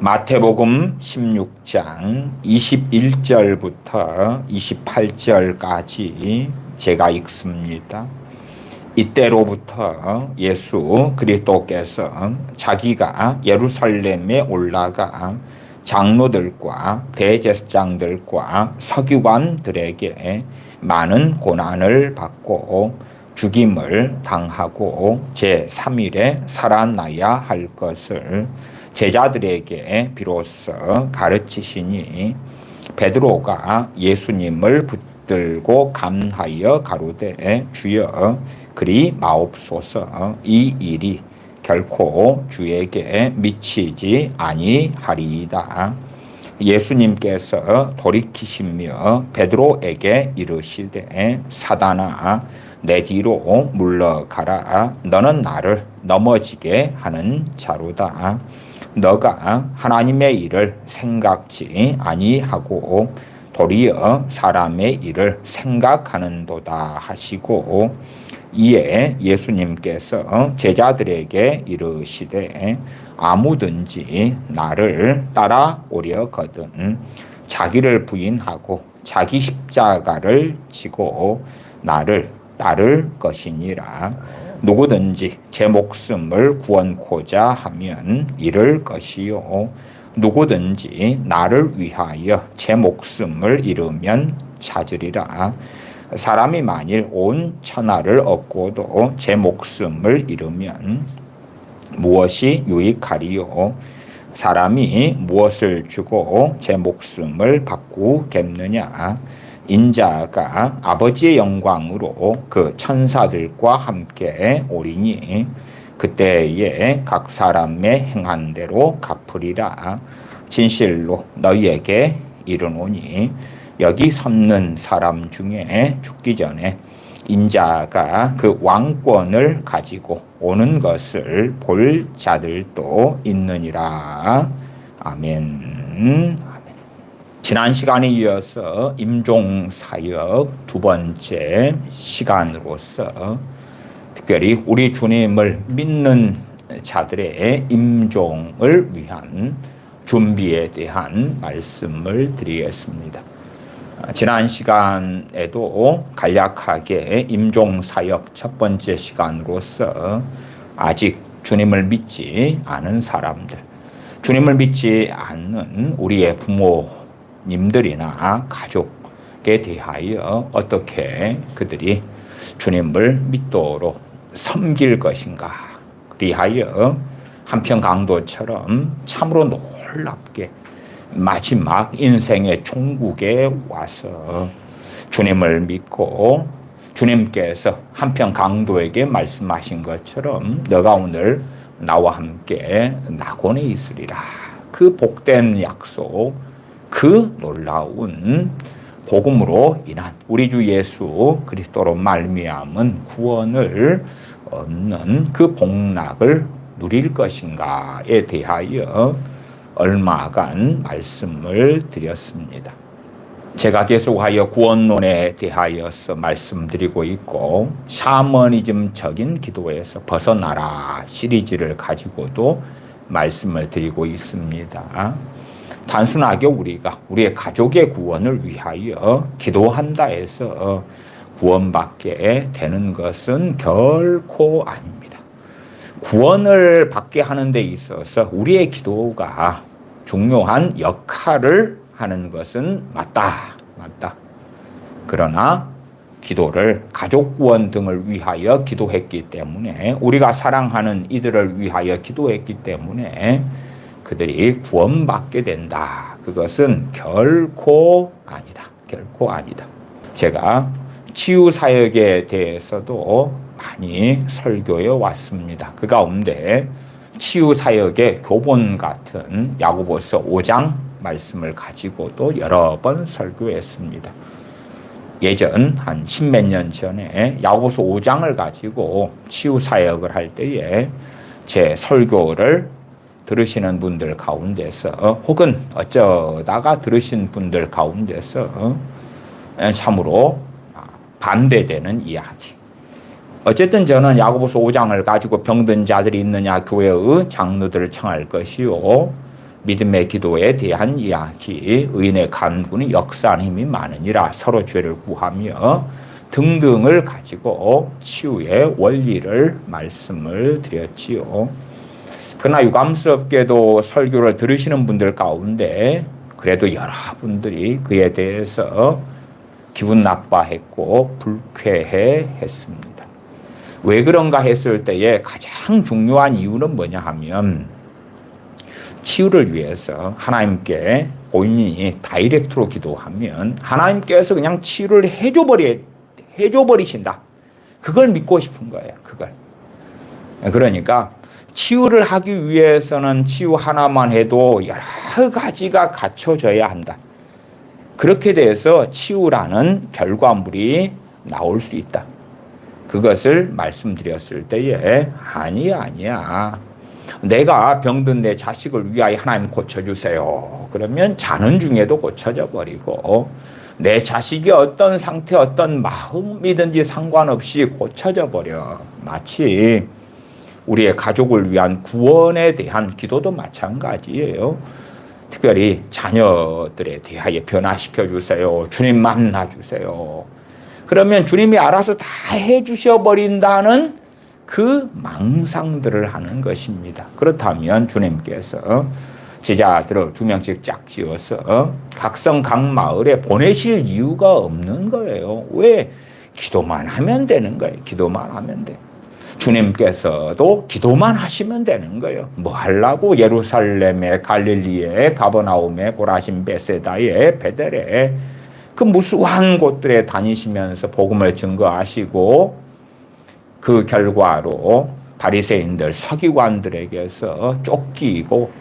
마태복음 16장 21절부터 28절까지 제가 읽습니다. 이때로부터 예수 그리스도께서 자기가 예루살렘에 올라가 장로들과 대제사장들과 서기관들에게 많은 고난을 받고 죽임을 당하고 제3일에 살아나야 할 것을 제자들에게 비로소 가르치시니 베드로가 예수님을 붙들고 감하여 가로되 주여 그리 마옵소서 이 일이 결코 주에게 미치지 아니하리이다. 예수님께서 돌이키시며 베드로에게 이르시되 사단아 내 뒤로 물러가라. 너는 나를 넘어지게 하는 자로다. 너가 하나님의 일을 생각지 아니하고 도리어 사람의 일을 생각하는도다 하시고 이에 예수님께서 제자들에게 이르시되 아무든지 나를 따라오려거든 자기를 부인하고 자기 십자가를 지고 나를 따를 것이니라. 누구든지 제 목숨을 구원코자 하면 잃을 것이요 누구든지 나를 위하여 제 목숨을 잃으면 찾으리라. 사람이 만일 온 천하를 얻고도 제 목숨을 잃으면 무엇이 유익하리요? 사람이 무엇을 주고 제 목숨을 바꾸겠느냐? 인자가 아버지의 영광으로 그 천사들과 함께 오리니 그때에 각 사람의 행한 대로 갚으리라. 진실로 너희에게 이르노니 여기 섰는 사람 중에 죽기 전에 인자가 그 왕권을 가지고 오는 것을 볼 자들도 있느니라. 아멘. 지난 시간에 이어서 임종사역 두 번째 시간으로서 특별히 우리 주님을 믿는 자들의 임종을 위한 준비에 대한 말씀을 드리겠습니다. 지난 시간에도 간략하게 임종사역 첫 번째 시간으로서 아직 주님을 믿지 않은 사람들, 주님을 믿지 않는 우리의 부모님들이나 가족에 대하여 어떻게 그들이 주님을 믿도록 섬길 것인가, 그리하여 한편 강도처럼 참으로 놀랍게 마지막 인생의 종국에 와서 주님을 믿고 주님께서 한편 강도에게 말씀하신 것처럼 너가 오늘 나와 함께 낙원에 있으리라. 그 복된 약속, 그 놀라운 복음으로 인한 우리 주 예수 그리스도로 말미암은 구원을 얻는 그 복락을 누릴 것인가에 대하여 얼마간 말씀을 드렸습니다. 제가 계속하여 구원론에 대하여서 말씀드리고 있고 샤머니즘적인 기도에서 벗어나라 시리즈를 가지고도 말씀을 드리고 있습니다. 단순하게 우리가 우리의 가족의 구원을 위하여 기도한다 해서 구원받게 되는 것은 결코 아닙니다. 구원을 받게 하는 데 있어서 우리의 기도가 중요한 역할을 하는 것은 맞다. 그러나 기도를 가족 구원 등을 위하여 기도했기 때문에 우리가 사랑하는 이들을 위하여 기도했기 때문에 그들이 구원받게 된다. 그것은 결코 아니다. 제가 치유사역에 대해서도 많이 설교해 왔습니다. 그 가운데 치유사역의 교본 같은 야고보서 5장 말씀을 가지고도 여러 번 설교했습니다. 예전 한 10몇 년 전에 야고보서 5장을 가지고 치유사역을 할 때에 제 설교를 들으시는 분들 가운데서 혹은 어쩌다가 들으신 분들 가운데서 참으로 반대되는 이야기. 어쨌든 저는 야고보서 5장을 가지고 병든 자들이 있느냐 교회의 장로들을 청할 것이요 믿음의 기도에 대한 이야기, 의인의 간구는 역사하는 힘이 많으니라, 서로 죄를 구하며 등등을 가지고 치유의 원리를 말씀을 드렸지요. 그러나 유감스럽게도 설교를 들으시는 분들 가운데 그래도 여러분들이 그에 대해서 기분 나빠했고 불쾌해 했습니다. 왜 그런가 했을 때에 가장 중요한 이유는 뭐냐 하면, 치유를 위해서 하나님께 본인이 다이렉트로 기도하면 하나님께서 그냥 치유를 해줘버리신다. 그걸 믿고 싶은 거예요. 그걸. 그러니까 치유를 하기 위해서는 치유 하나만 해도 여러 가지가 갖춰져야 한다. 그렇게 돼서 치유라는 결과물이 나올 수 있다. 그것을 말씀드렸을 때에 아니야. 내가 병든 내 자식을 위하여 하나님 고쳐주세요. 그러면 자는 중에도 고쳐져 버리고, 내 자식이 어떤 상태, 어떤 마음이든지 상관없이 고쳐져 버려. 마치 우리의 가족을 위한 구원에 대한 기도도 마찬가지예요. 특별히 자녀들에 대하여 변화시켜 주세요. 주님 만나 주세요. 그러면 주님이 알아서 다 해주셔 버린다는 그 망상들을 하는 것입니다. 그렇다면 주님께서 제자들을 2명씩 짝 지어서 각성 각 마을에 보내실 이유가 없는 거예요. 왜? 기도만 하면 되는 거예요. 기도만 하면 돼. 주님께서도 기도만 하시면 되는 거예요. 뭐 하려고 예루살렘에, 갈릴리에, 가버나움에, 고라신, 베세다에, 베델에 그 무수한 곳들에 다니시면서 복음을 증거하시고, 그 결과로 바리새인들, 서기관들에게서 쫓기고,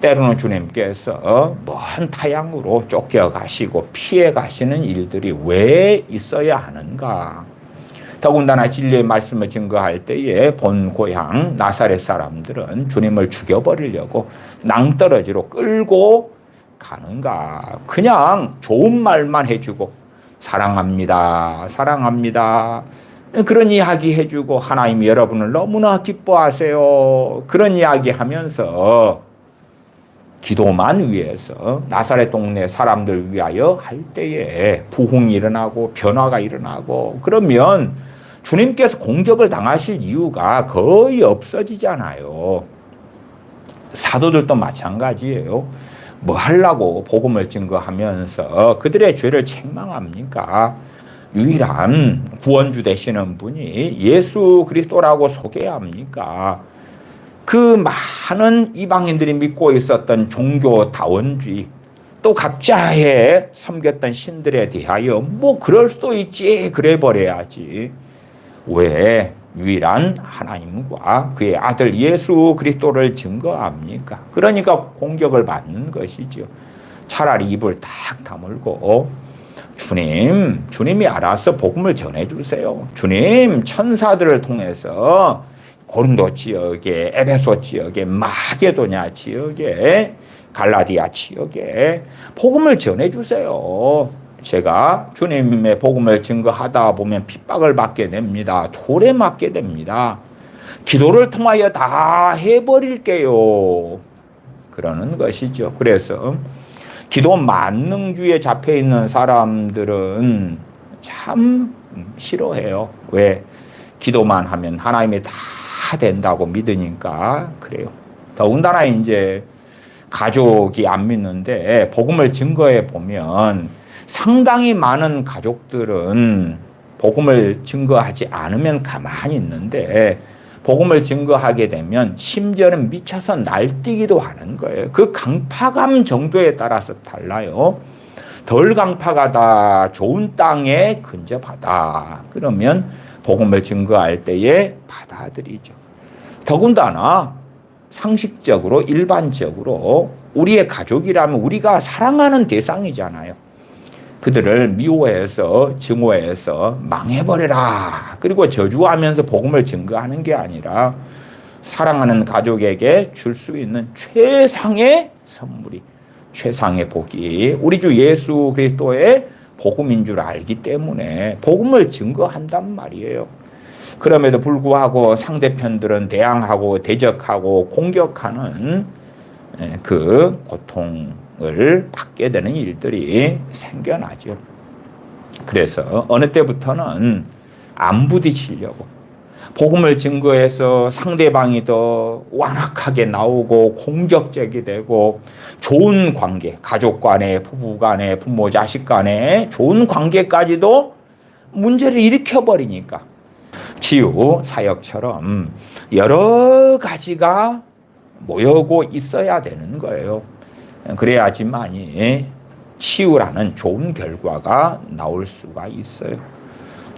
때로는 주님께서 먼 타향으로 쫓겨가시고 피해가시는 일들이 왜 있어야 하는가? 더군다나 진리의 말씀을 증거할 때에 본 고향 나사렛 사람들은 주님을 죽여버리려고 낭떠러지로 끌고 가는가? 그냥 좋은 말만 해주고 사랑합니다, 사랑합니다, 그런 이야기 해주고 하나님이 여러분을 너무나 기뻐하세요, 그런 이야기 하면서 기도만 위해서 나사렛 동네 사람들 위하여 할 때에 부흥이 일어나고 변화가 일어나고 그러면 주님께서 공격을 당하실 이유가 거의 없어지잖아요. 사도들도 마찬가지예요. 뭐 하려고 복음을 증거하면서 그들의 죄를 책망합니까? 유일한 구원주 되시는 분이 예수 그리스도라고 소개합니까? 그 많은 이방인들이 믿고 있었던 종교다원주의, 또 각자의 섬겼던 신들에 대하여 뭐 그럴 수도 있지, 그래 버려야지. 왜 유일한 하나님과 그의 아들 예수 그리스도를 증거합니까? 그러니까 공격을 받는 것이죠. 차라리 입을 딱 다물고 주님이 알아서 복음을 전해주세요. 주님, 천사들을 통해서 고린도 지역에, 에베소 지역에, 마게도냐 지역에, 갈라디아 지역에 복음을 전해주세요. 제가 주님의 복음을 증거하다 보면 핍박을 받게 됩니다. 돌에 맞게 됩니다. 기도를 통하여 다 해버릴게요. 그러는 것이죠. 그래서 기도 만능주의에 잡혀있는 사람들은 참 싫어해요. 왜? 기도만 하면 하나님이 다 된다고 믿으니까 그래요. 더군다나 이제 가족이 안 믿는데 복음을 증거해 보면 상당히 많은 가족들은 복음을 증거하지 않으면 가만히 있는데 복음을 증거하게 되면 심지어는 미쳐서 날뛰기도 하는 거예요. 그 강파감 정도에 따라서 달라요. 덜 강파가다, 좋은 땅에 근접하다. 그러면 복음을 증거할 때에 받아들이죠. 더군다나 상식적으로, 일반적으로 우리의 가족이라면 우리가 사랑하는 대상이잖아요. 그들을 미워해서, 증오해서 망해버려라, 그리고 저주하면서 복음을 증거하는 게 아니라 사랑하는 가족에게 줄 수 있는 최상의 선물이, 최상의 복이 우리 주 예수 그리스도의 복음인 줄 알기 때문에 복음을 증거한단 말이에요. 그럼에도 불구하고 상대편들은 대항하고 대적하고 공격하는 그 고통을 받게 되는 일들이 생겨나죠. 그래서 어느 때부터는 안 부딪히려고 복음을 증거해서 상대방이 더 완악하게 나오고 공격적이 되고 좋은 관계, 가족 간에, 부부 간에, 부모 자식 간에 좋은 관계까지도 문제를 일으켜버리니까 치유 사역처럼 여러 가지가 모여고 있어야 되는 거예요. 그래야지만이 치유라는 좋은 결과가 나올 수가 있어요.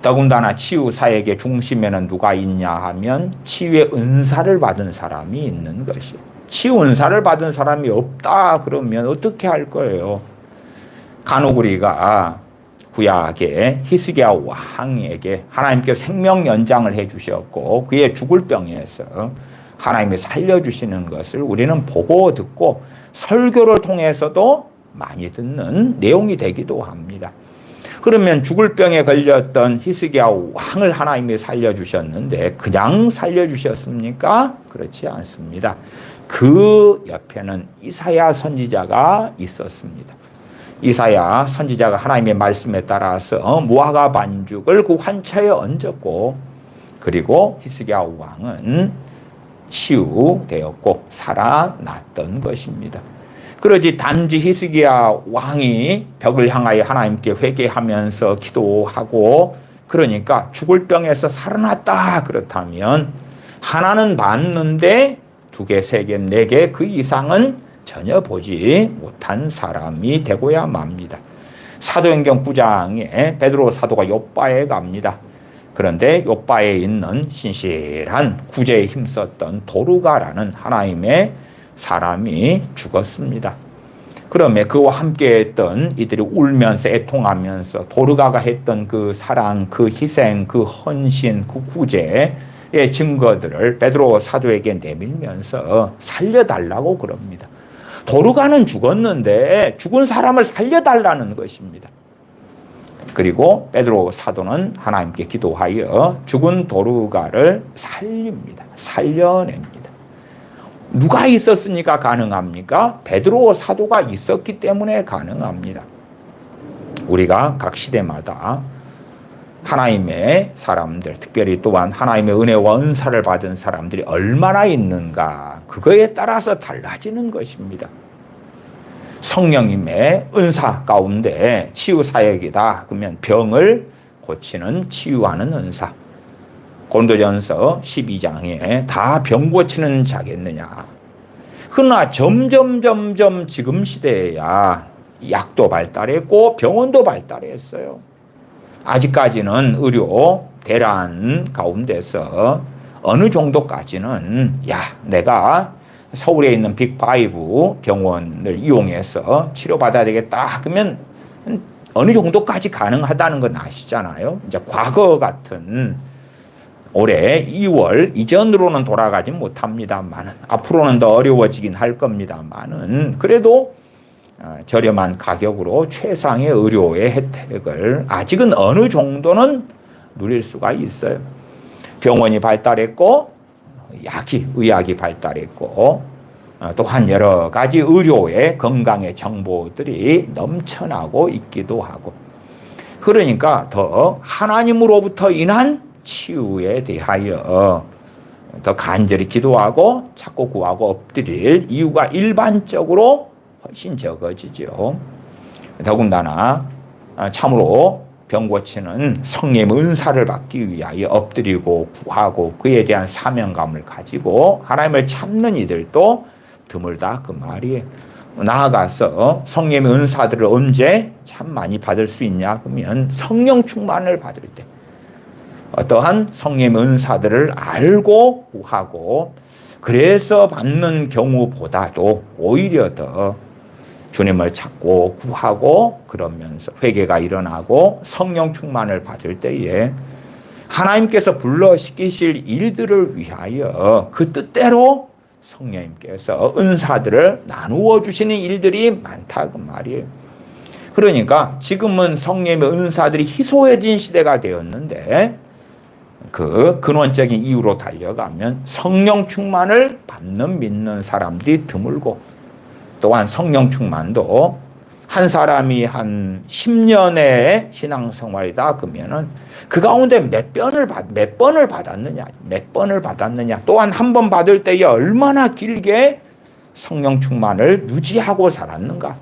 더군다나 치유 사역의 중심에는 누가 있냐 하면 치유의 은사를 받은 사람이 있는 것이에요. 치유 은사를 받은 사람이 없다 그러면 어떻게 할 거예요? 간혹 우리가 구약의 히스기야 왕에게 하나님께서 생명 연장을 해주셨고 그의 죽을 병에서 하나님이 살려주시는 것을 우리는 보고 듣고 설교를 통해서도 많이 듣는 내용이 되기도 합니다. 그러면 죽을 병에 걸렸던 히스기야 왕을 하나님이 살려주셨는데 그냥 살려주셨습니까? 그렇지 않습니다. 그 옆에는 이사야 선지자가 있었습니다. 이사야 선지자가 하나님의 말씀에 따라서 무화과 반죽을 그 환처에 얹었고 그리고 히스기야 왕은 치유되었고 살아났던 것입니다. 그러지 단지 히스기야 왕이 벽을 향하여 하나님께 회개하면서 기도하고 그러니까 죽을 병에서 살아났다 그렇다면 하나는 봤는데 2개, 3개, 4개 그 이상은 전혀 보지 못한 사람이 되고야 맙니다. 사도행전 9장에 베드로 사도가 요바에 갑니다. 그런데 요바에 있는 신실한 구제에 힘썼던 도르가라는 하나님의 사람이 죽었습니다. 그러면 그와 함께했던 이들이 울면서 애통하면서 도르가가 했던 그 사랑, 그 희생, 그 헌신, 그 구제의 증거들을 베드로 사도에게 내밀면서 살려달라고 그럽니다. 도르가는 죽었는데 죽은 사람을 살려달라는 것입니다. 그리고 베드로 사도는 하나님께 기도하여 죽은 도르가를 살립니다. 살려냅니다. 누가 있었으니까 가능합니까? 베드로 사도가 있었기 때문에 가능합니다. 우리가 각 시대마다 하나님의 사람들, 특별히 또한 하나님의 은혜와 은사를 받은 사람들이 얼마나 있는가, 그거에 따라서 달라지는 것입니다. 성령님의 은사 가운데 치유 사역이다 그러면 병을 고치는 치유하는 은사. 고린도전서 12장에 다 병 고치는 자겠느냐. 그러나 점점 지금 시대에야 약도 발달했고 병원도 발달했어요. 아직까지는 의료 대란 가운데서 어느 정도까지는 내가 서울에 있는 빅5 병원을 이용해서 치료받아야 되겠다 그러면 어느 정도까지 가능하다는 건 아시잖아요. 이제 과거 같은 올해 2월 이전으로는 돌아가지 못합니다만 앞으로는 더 어려워지긴 할 겁니다만은 그래도 저렴한 가격으로 최상의 의료의 혜택을 아직은 어느 정도는 누릴 수가 있어요. 병원이 발달했고 의학이 발달했고 또한 여러 가지 의료의 건강의 정보들이 넘쳐나고 있기도 하고 그러니까 더 하나님으로부터 인한 치유에 대하여 더 간절히 기도하고 찾고 구하고 엎드릴 이유가 일반적으로 훨씬 적어지죠. 더군다나 참으로 병 고치는 성령의 은사를 받기 위하여 엎드리고 구하고 그에 대한 사명감을 가지고 하나님을 찾는 이들도 드물다 그 말이에요. 나아가서 성령의 은사들을 언제 참 많이 받을 수 있냐 그러면 성령 충만을 받을 때 어떠한 성령의 은사들을 알고 구하고 그래서 받는 경우보다도 오히려 더 주님을 찾고 구하고 그러면서 회개가 일어나고 성령 충만을 받을 때에 하나님께서 불러시키실 일들을 위하여 그 뜻대로 성령님께서 은사들을 나누어 주시는 일들이 많다 그 말이에요. 그러니까 지금은 성령의 은사들이 희소해진 시대가 되었는데 그 근원적인 이유로 달려가면 성령 충만을 받는 믿는 사람들이 드물고 또한 성령 충만도 한 사람이 한 10년의 신앙생활이다 그러면은 그 가운데 몇 번을 받았느냐. 또한 한 번 받을 때에 얼마나 길게 성령 충만을 유지하고 살았는가.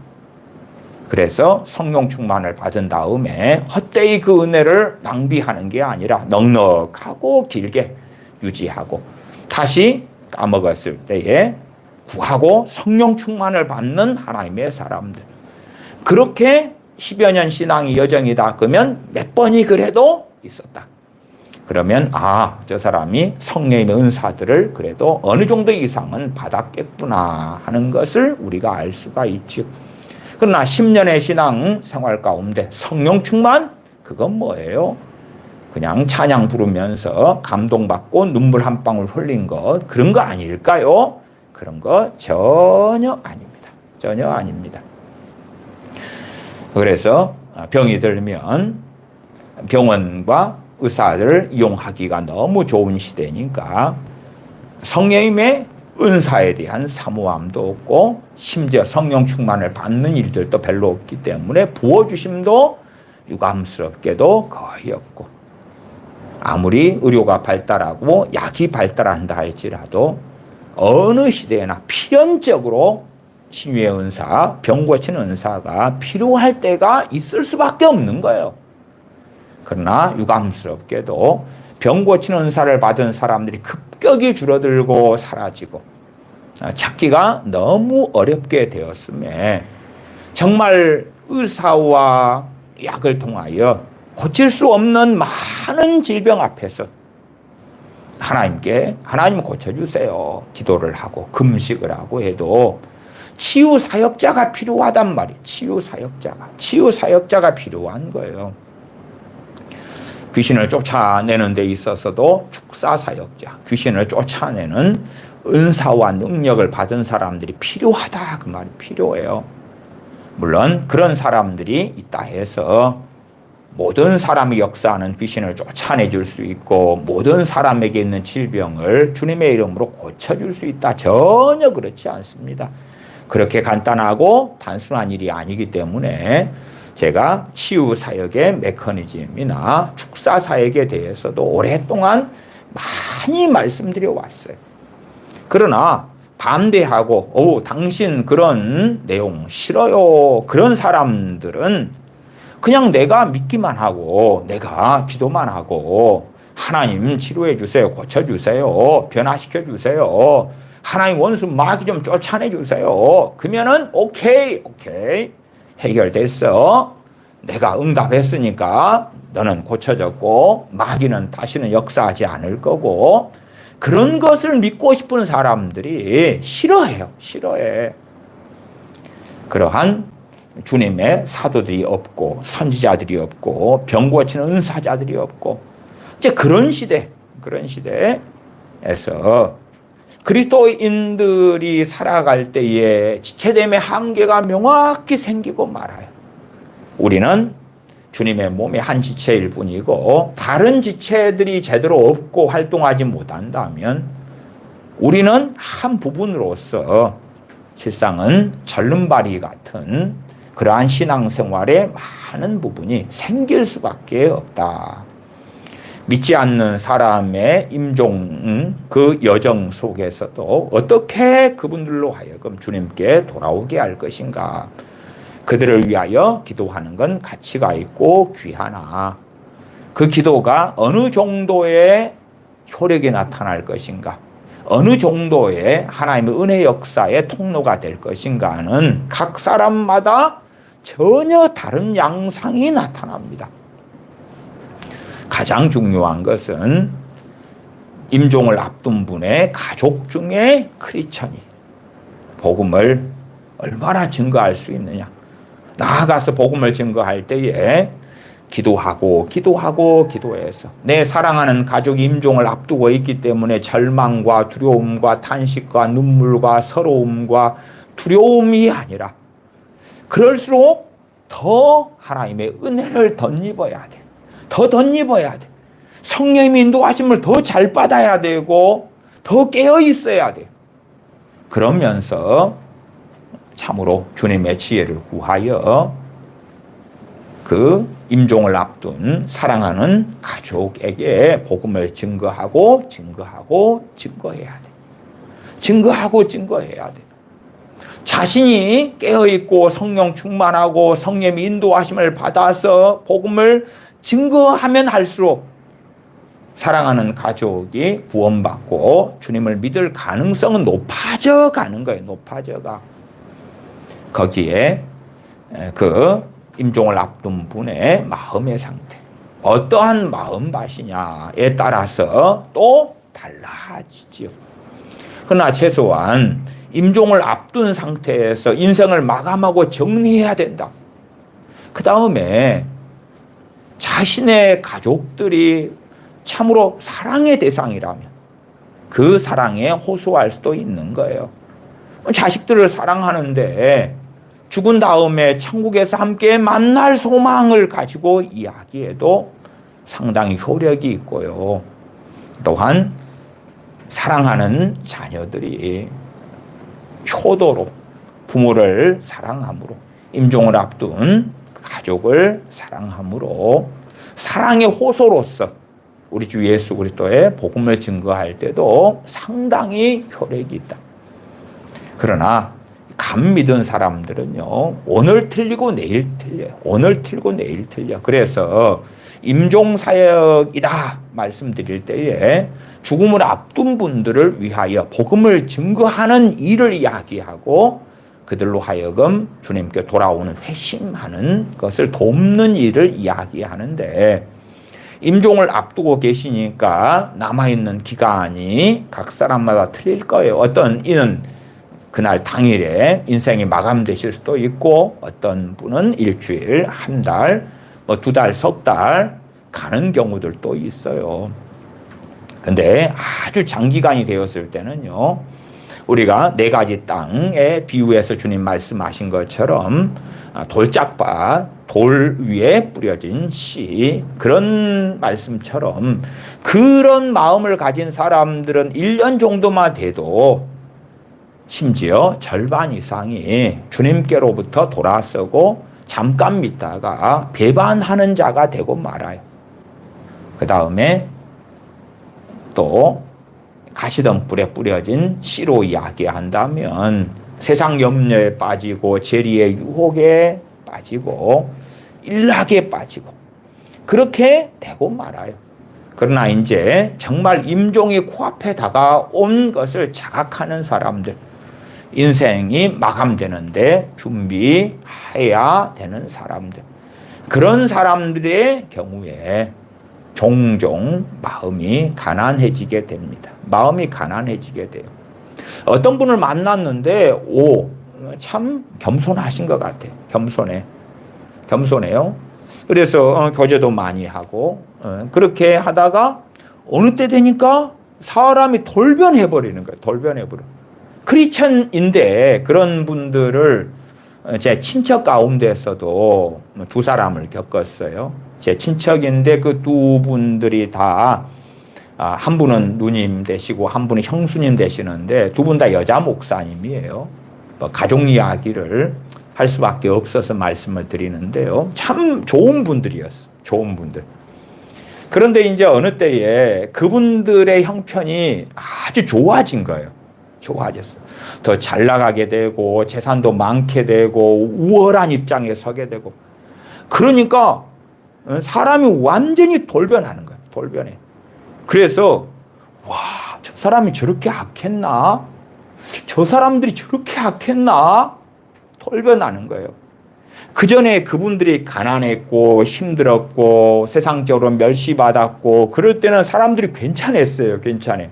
그래서 성령 충만을 받은 다음에 헛되이 그 은혜를 낭비하는 게 아니라 넉넉하고 길게 유지하고 다시 까먹었을 때에 구하고 성령 충만을 받는 하나님의 사람들. 그렇게 10여 년 신앙이 여정이다 그러면 몇 번이 그래도 있었다. 그러면 저 사람이 성령의 은사들을 그래도 어느 정도 이상은 받았겠구나 하는 것을 우리가 알 수가 있죠. 그러나 10년의 신앙 생활 가운데 성령 충만? 그건 뭐예요? 그냥 찬양 부르면서 감동받고 눈물 한 방울 흘린 것 그런 거 아닐까요? 그런 거 전혀 아닙니다. 전혀 아닙니다. 그래서 병이 들면 병원과 의사를 이용하기가 너무 좋은 시대니까 성령님의 은사에 대한 사모함도 없고 심지어 성령 충만을 받는 일들도 별로 없기 때문에 부어주심도 유감스럽게도 거의 없고 아무리 의료가 발달하고 약이 발달한다 할지라도 어느 시대에나 필연적으로 신유의 은사, 병 고치는 은사가 필요할 때가 있을 수밖에 없는 거예요. 그러나 유감스럽게도 병 고치는 은사를 받은 사람들이 급격히 줄어들고 사라지고 찾기가 너무 어렵게 되었음에 정말 의사와 약을 통하여 고칠 수 없는 많은 질병 앞에서 하나님 고쳐주세요. 기도를 하고 금식을 하고 해도 치유 사역자가 필요하단 말이에요. 치유 사역자가 필요한 거예요. 귀신을 쫓아내는 데 있어서도 축사 사역자, 귀신을 쫓아내는 은사와 능력을 받은 사람들이 필요하다 그 말이 필요해요. 물론 그런 사람들이 있다 해서 모든 사람이 역사하는 귀신을 쫓아내줄 수 있고 모든 사람에게 있는 질병을 주님의 이름으로 고쳐줄 수 있다. 전혀 그렇지 않습니다. 그렇게 간단하고 단순한 일이 아니기 때문에 제가 치유 사역의 메커니즘이나 축사 사역에 대해서도 오랫동안 많이 말씀드려 왔어요. 그러나 반대하고 당신 그런 내용 싫어요. 그런 사람들은 그냥 내가 믿기만 하고 내가 기도만 하고 하나님 치료해 주세요. 고쳐주세요. 변화시켜 주세요. 하나님 원수 마귀 좀 쫓아내 주세요. 그러면은 오케이 해결됐어. 내가 응답했으니까 너는 고쳐졌고 마귀는 다시는 역사하지 않을 거고 그런 것을 믿고 싶은 사람들이 싫어해. 그러한 주님의 사도들이 없고 선지자들이 없고 병 고치는 은사자들이 없고 이제 그런 시대에서 그리스도인들이 살아갈 때에 지체됨의 한계가 명확히 생기고 말아요. 우리는 주님의 몸의 한 지체일 뿐이고 다른 지체들이 제대로 없고 활동하지 못한다면 우리는 한 부분으로서 실상은 절름발이 같은 그러한 신앙생활의 많은 부분이 생길 수밖에 없다. 믿지 않는 사람의 임종 그 여정 속에서도 어떻게 그분들로 하여금 주님께 돌아오게 할 것인가. 그들을 위하여 기도하는 건 가치가 있고 귀하나 그 기도가 어느 정도의 효력이 나타날 것인가. 어느 정도의 하나님의 은혜 역사의 통로가 될 것인가는 각 사람마다 전혀 다른 양상이 나타납니다. 가장 중요한 것은 임종을 앞둔 분의 가족 중에 크리스천이 복음을 얼마나 증거할 수 있느냐. 나아가서 복음을 증거할 때에 기도해서 내 사랑하는 가족이 임종을 앞두고 있기 때문에 절망과 두려움과 탄식과 눈물과 서러움과 두려움이 아니라 그럴수록 더 하나님의 은혜를 덧입어야 돼. 성령의 인도하심을 더 잘 받아야 되고 더 깨어 있어야 돼. 그러면서 참으로 주님의 지혜를 구하여 그 임종을 앞둔 사랑하는 가족에게 복음을 증거해야 돼. 증거해야 돼. 자신이 깨어있고 성령 충만하고 성령의 인도하심을 받아서 복음을 증거하면 할수록 사랑하는 가족이 구원받고 주님을 믿을 가능성은 높아져 가는 거예요. 높아져가. 거기에 그 임종을 앞둔 분의 마음의 상태, 어떠한 마음밭이냐에 따라서 또 달라지지요. 그러나 최소한 임종을 앞둔 상태에서 인생을 마감하고 정리해야 된다. 그 다음에 자신의 가족들이 참으로 사랑의 대상이라면 그 사랑에 호소할 수도 있는 거예요. 자식들을 사랑하는데 죽은 다음에 천국에서 함께 만날 소망을 가지고 이야기해도 상당히 효력이 있고요. 또한 사랑하는 자녀들이 효도로 부모를 사랑함으로 임종을 앞둔 가족을 사랑함으로 사랑의 호소로서 우리 주 예수 그리스도의 복음을 증거할 때도 상당히 효력이 있다. 그러나 감 믿은 사람들은요, 오늘 틀리고 내일 틀려요. 오늘 틀리고 내일 틀려. 그래서 임종사역이다 말씀드릴 때에 죽음을 앞둔 분들을 위하여 복음을 증거하는 일을 이야기하고 그들로 하여금 주님께 돌아오는 회심하는 것을 돕는 일을 이야기하는데, 임종을 앞두고 계시니까 남아있는 기간이 각 사람마다 틀릴 거예요. 어떤 이는 그날 당일에 인생이 마감되실 수도 있고, 어떤 분은 일주일, 한 달, 뭐 2달, 석 달 가는 경우들도 있어요. 근데 아주 장기간이 되었을 때는요, 우리가 4가지 땅에 비유해서 주님 말씀하신 것처럼 돌짝밭, 돌 위에 뿌려진 씨, 그런 말씀처럼 그런 마음을 가진 사람들은 1년 정도만 돼도 심지어 절반 이상이 주님께로부터 돌아서고 잠깐 믿다가 배반하는 자가 되고 말아요. 그 다음에 또 가시덤불에 뿌려진 씨로 이야기한다면 세상 염려에 빠지고 재리의 유혹에 빠지고 일락에 빠지고 그렇게 되고 말아요. 그러나 이제 정말 임종이 코앞에 다가온 것을 자각하는 사람들, 인생이 마감되는데 준비해야 되는 사람들, 그런 사람들의 경우에 종종 마음이 가난해지게 됩니다. 마음이 가난해지게 돼요. 어떤 분을 만났는데 참 겸손하신 것 같아요. 겸손해요. 그래서 교제도 많이 하고 그렇게 하다가 어느 때 되니까 사람이 돌변해버리는 거예요. 돌변해버려. 크리스천인데 그런 분들을 제 친척 가운데서도 2사람을 겪었어요. 제 친척인데 그 2분들이 다, 한 분은 누님 되시고 한 분은 형수님 되시는데 2분 다 여자 목사님이에요. 가족 이야기를 할 수밖에 없어서 말씀을 드리는데요. 참 좋은 분들이었어요. 좋은 분들. 그런데 이제 어느 때에 그분들의 형편이 아주 좋아진 거예요. 좋아졌어. 더 잘 나가게 되고 재산도 많게 되고 우월한 입장에 서게 되고, 그러니까 사람이 완전히 돌변하는 거예요. 돌변해. 그래서 저 사람이 저렇게 악했나? 저 사람들이 저렇게 악했나? 돌변하는 거예요. 그 전에 그분들이 가난했고 힘들었고 세상적으로 멸시받았고 그럴 때는 사람들이 괜찮았어요. 괜찮아요.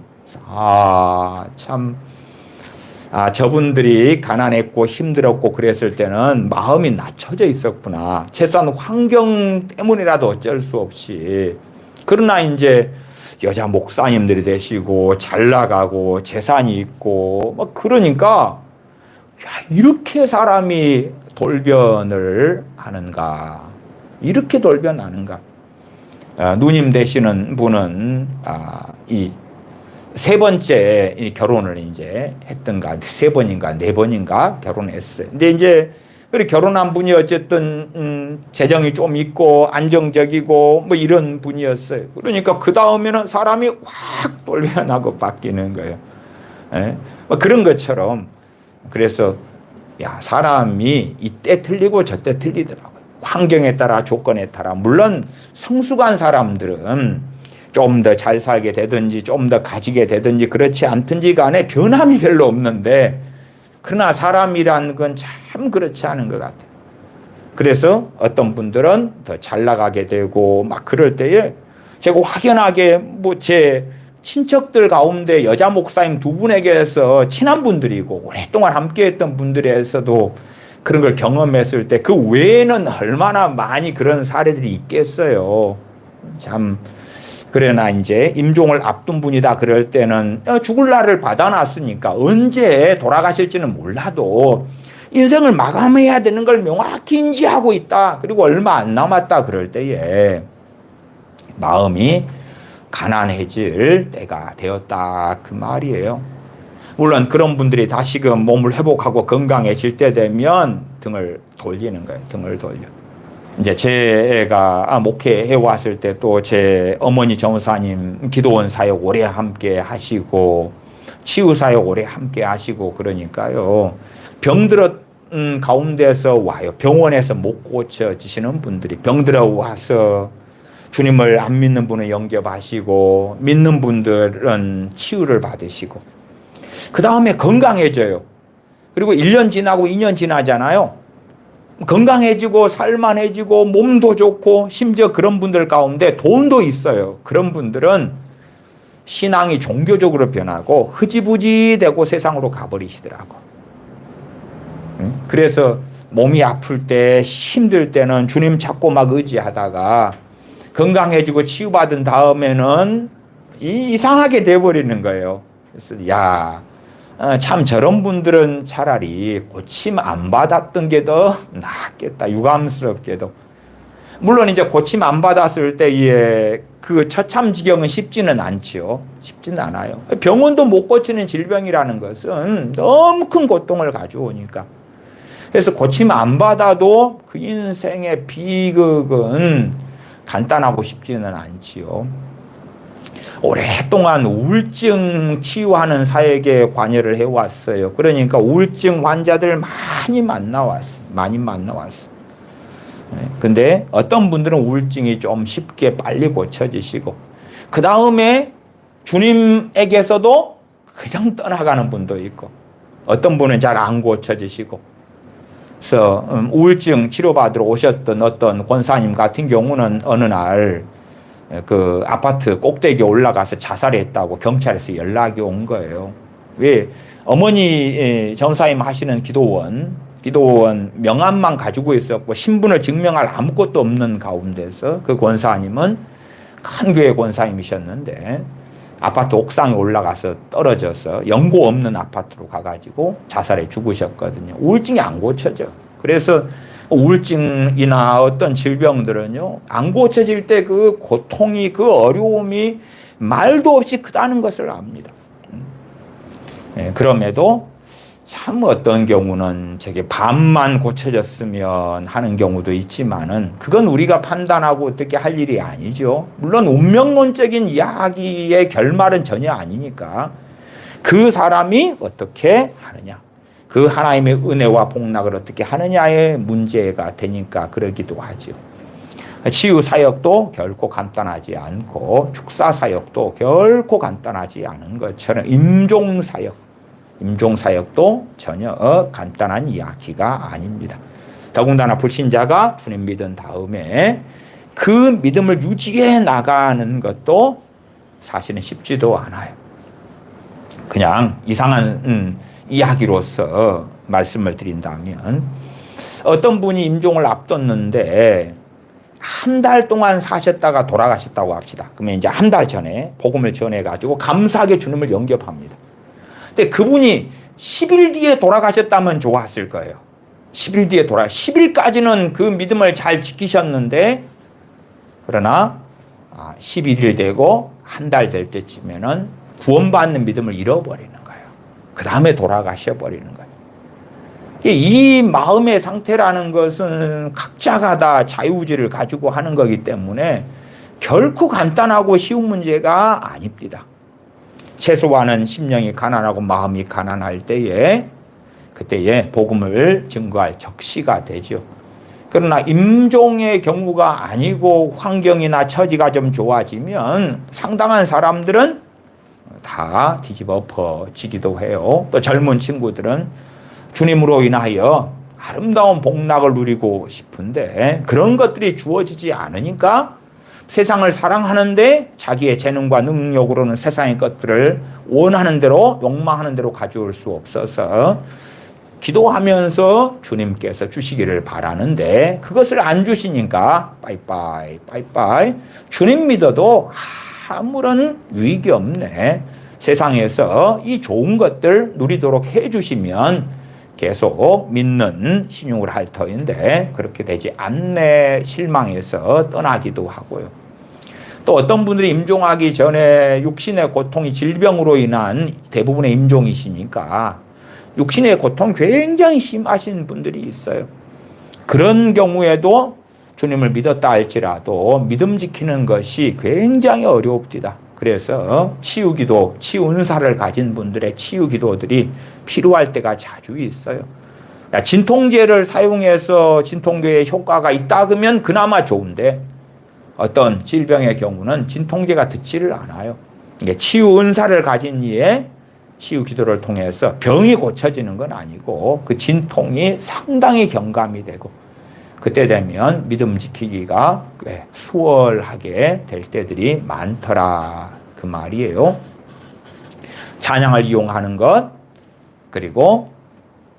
저분들이 가난했고 힘들었고 그랬을 때는 마음이 낮춰져 있었구나. 최소한 환경 때문이라도 어쩔 수 없이. 그러나 이제 여자 목사님들이 되시고 잘 나가고 재산이 있고 막 그러니까 이렇게 사람이 돌변을 하는가? 이렇게 돌변하는가? 누님 되시는 분은 이 세 번째 이 결혼을 이제 했던가, 세 번인가, 네 번인가 결혼했어요. 근데 이제 그리고 결혼한 분이 어쨌든 재정이 좀 있고 안정적이고 뭐 이런 분이었어요. 그러니까 그 다음에는 사람이 확 돌변하고 바뀌는 거예요. 예? 뭐 그런 것처럼 그래서 야, 사람이 이때 틀리고 저때 틀리더라고요. 환경에 따라, 조건에 따라. 물론 성숙한 사람들은 좀 더 잘 살게 되든지 좀 더 가지게 되든지 그렇지 않든지 간에 변함이 별로 없는데, 그러나 사람이란 건 참 그렇지 않은 것 같아요. 그래서 어떤 분들은 더 잘 나가게 되고 막 그럴 때에 제가 확연하게 뭐 제 친척들 가운데 여자 목사님 두 분에게서 친한 분들이고 오랫동안 함께 했던 분들에서도 그런 걸 경험했을 때 그 외에는 얼마나 많이 그런 사례들이 있겠어요. 참. 그러나 이제 임종을 앞둔 분이다 그럴 때는 죽을 날을 받아놨으니까 언제 돌아가실지는 몰라도 인생을 마감해야 되는 걸 명확히 인지하고 있다. 그리고 얼마 안 남았다 그럴 때에 마음이 가난해질 때가 되었다 그 말이에요. 물론 그런 분들이 다시금 몸을 회복하고 건강해질 때 되면 등을 돌리는 거예요. 등을 돌려. 이제 제가 목회해 왔을 때 또 제 어머니 전사님 기도원 사역 오래 함께 하시고 치유 사역 오래 함께 하시고 그러니까요. 병들었 가운데서 와요. 병원에서 못 고쳐지시는 분들이 병들어 와서 주님을 안 믿는 분은 영접하시고 믿는 분들은 치유를 받으시고 그 다음에 건강해져요. 그리고 1년 지나고 2년 지나잖아요. 건강해지고 살만해지고 몸도 좋고 심지어 그런 분들 가운데 돈도 있어요. 그런 분들은 신앙이 종교적으로 변하고 흐지부지 되고 세상으로 가버리시더라고. 그래서 몸이 아플 때 힘들 때는 주님 찾고 막 의지하다가 건강해지고 치유받은 다음에는 이상하게 돼버리는 거예요. 그래서 야, 참 저런 분들은 차라리 고침 안 받았던 게 더 낫겠다. 유감스럽게도. 물론 이제 고침 안 받았을 때에 그 처참지경은 쉽지는 않지요. 쉽지는 않아요. 병원도 못 고치는 질병이라는 것은 너무 큰 고통을 가져오니까. 그래서 고침 안 받아도 그 인생의 비극은 간단하고 쉽지는 않지요. 오랫동안 우울증 치유하는 사역에 관여를 해왔어요. 그러니까 우울증 환자들 많이 만나왔어요. 근데 어떤 분들은 우울증이 좀 쉽게 빨리 고쳐지시고 그 다음에 주님에게서도 그냥 떠나가는 분도 있고 어떤 분은 잘 안 고쳐지시고 그래서 우울증 치료받으러 오셨던 어떤 권사님 같은 경우는 어느 날 그 아파트 꼭대기에 올라가서 자살했다고 경찰에서 연락이 온 거예요. 왜? 어머니 전사님 하시는 기도원 명함만 가지고 있었고 신분을 증명할 아무것도 없는 가운데서 그 권사님은 큰 교회 권사님이셨는데 아파트 옥상에 올라가서 떨어져서 연고 없는 아파트로 가가지고 자살해 죽으셨거든요. 우울증이 안 고쳐져. 그래서 우울증이나 어떤 질병들은요, 안 고쳐질 때 그 고통이, 그 어려움이 말도 없이 크다는 것을 압니다. 그럼에도 참 어떤 경우는 저게 반만 고쳐졌으면 하는 경우도 있지만은 그건 우리가 판단하고 어떻게 할 일이 아니죠. 물론 운명론적인 이야기의 결말은 전혀 아니니까 그 사람이 어떻게 하느냐. 그 하나님의 은혜와 복락을 어떻게 하느냐의 문제가 되니까 그러기도 하죠. 치유 사역도 결코 간단하지 않고 축사 사역도 결코 간단하지 않은 것처럼 임종 사역도 전혀 간단한 이야기가 아닙니다. 더군다나 불신자가 주님 믿은 다음에 그 믿음을 유지해 나가는 것도 사실은 쉽지도 않아요. 그냥 이상한 이야기로서 말씀을 드린다면 어떤 분이 임종을 앞뒀는데 한 달 동안 사셨다가 돌아가셨다고 합시다. 그러면 이제 한 달 전에 복음을 전해가지고 감사하게 주님을 영접합니다. 근데 그분이 10일 뒤에 돌아가셨다면 좋았을 거예요. 10일 뒤에 10일까지는 그 믿음을 잘 지키셨는데 그러나 11일 되고 한 달 될 때쯤에는 구원받는 믿음을 잃어버리는 거예요. 그 다음에 돌아가셔 버리는 거예요. 이 마음의 상태라는 것은 각자가 다 자유의지를 가지고 하는 거기 때문에 결코 간단하고 쉬운 문제가 아닙니다. 최소한은 심령이 가난하고 마음이 가난할 때에 그때에 복음을 증거할 적시가 되죠. 그러나 임종의 경우가 아니고 환경이나 처지가 좀 좋아지면 상당한 사람들은 다 뒤집어 엎어지기도 해요. 또 젊은 친구들은 주님으로 인하여 아름다운 복락을 누리고 싶은데 그런 것들이 주어지지 않으니까 세상을 사랑하는데 자기의 재능과 능력으로는 세상의 것들을 원하는 대로 욕망하는 대로 가져올 수 없어서 기도하면서 주님께서 주시기를 바라는데 그것을 안 주시니까 빠이빠이 빠이빠이 주님 믿어도 아무런 유익이 없네. 세상에서 이 좋은 것들 누리도록 해 주시면 계속 믿는 신용을 할 터인데 그렇게 되지 않네 실망해서 떠나기도 하고요. 또 어떤 분들이 임종하기 전에 육신의 고통이 질병으로 인한 대부분의 임종이시니까 육신의 고통 굉장히 심하신 분들이 있어요. 그런 경우에도 주님을 믿었다 할지라도 믿음 지키는 것이 굉장히 어려웁니다. 그래서 치유기도, 치유은사를 가진 분들의 치유기도들이 필요할 때가 자주 있어요. 진통제를 사용해서 진통제의 효과가 있다 그러면 그나마 좋은데 어떤 질병의 경우는 진통제가 듣지를 않아요. 치유은사를 가진 이에 치유기도를 통해서 병이 고쳐지는 건 아니고 그 진통이 상당히 경감이 되고 그때 되면 믿음 지키기가 꽤 수월하게 될 때들이 많더라 그 말이에요. 찬양을 이용하는 것 그리고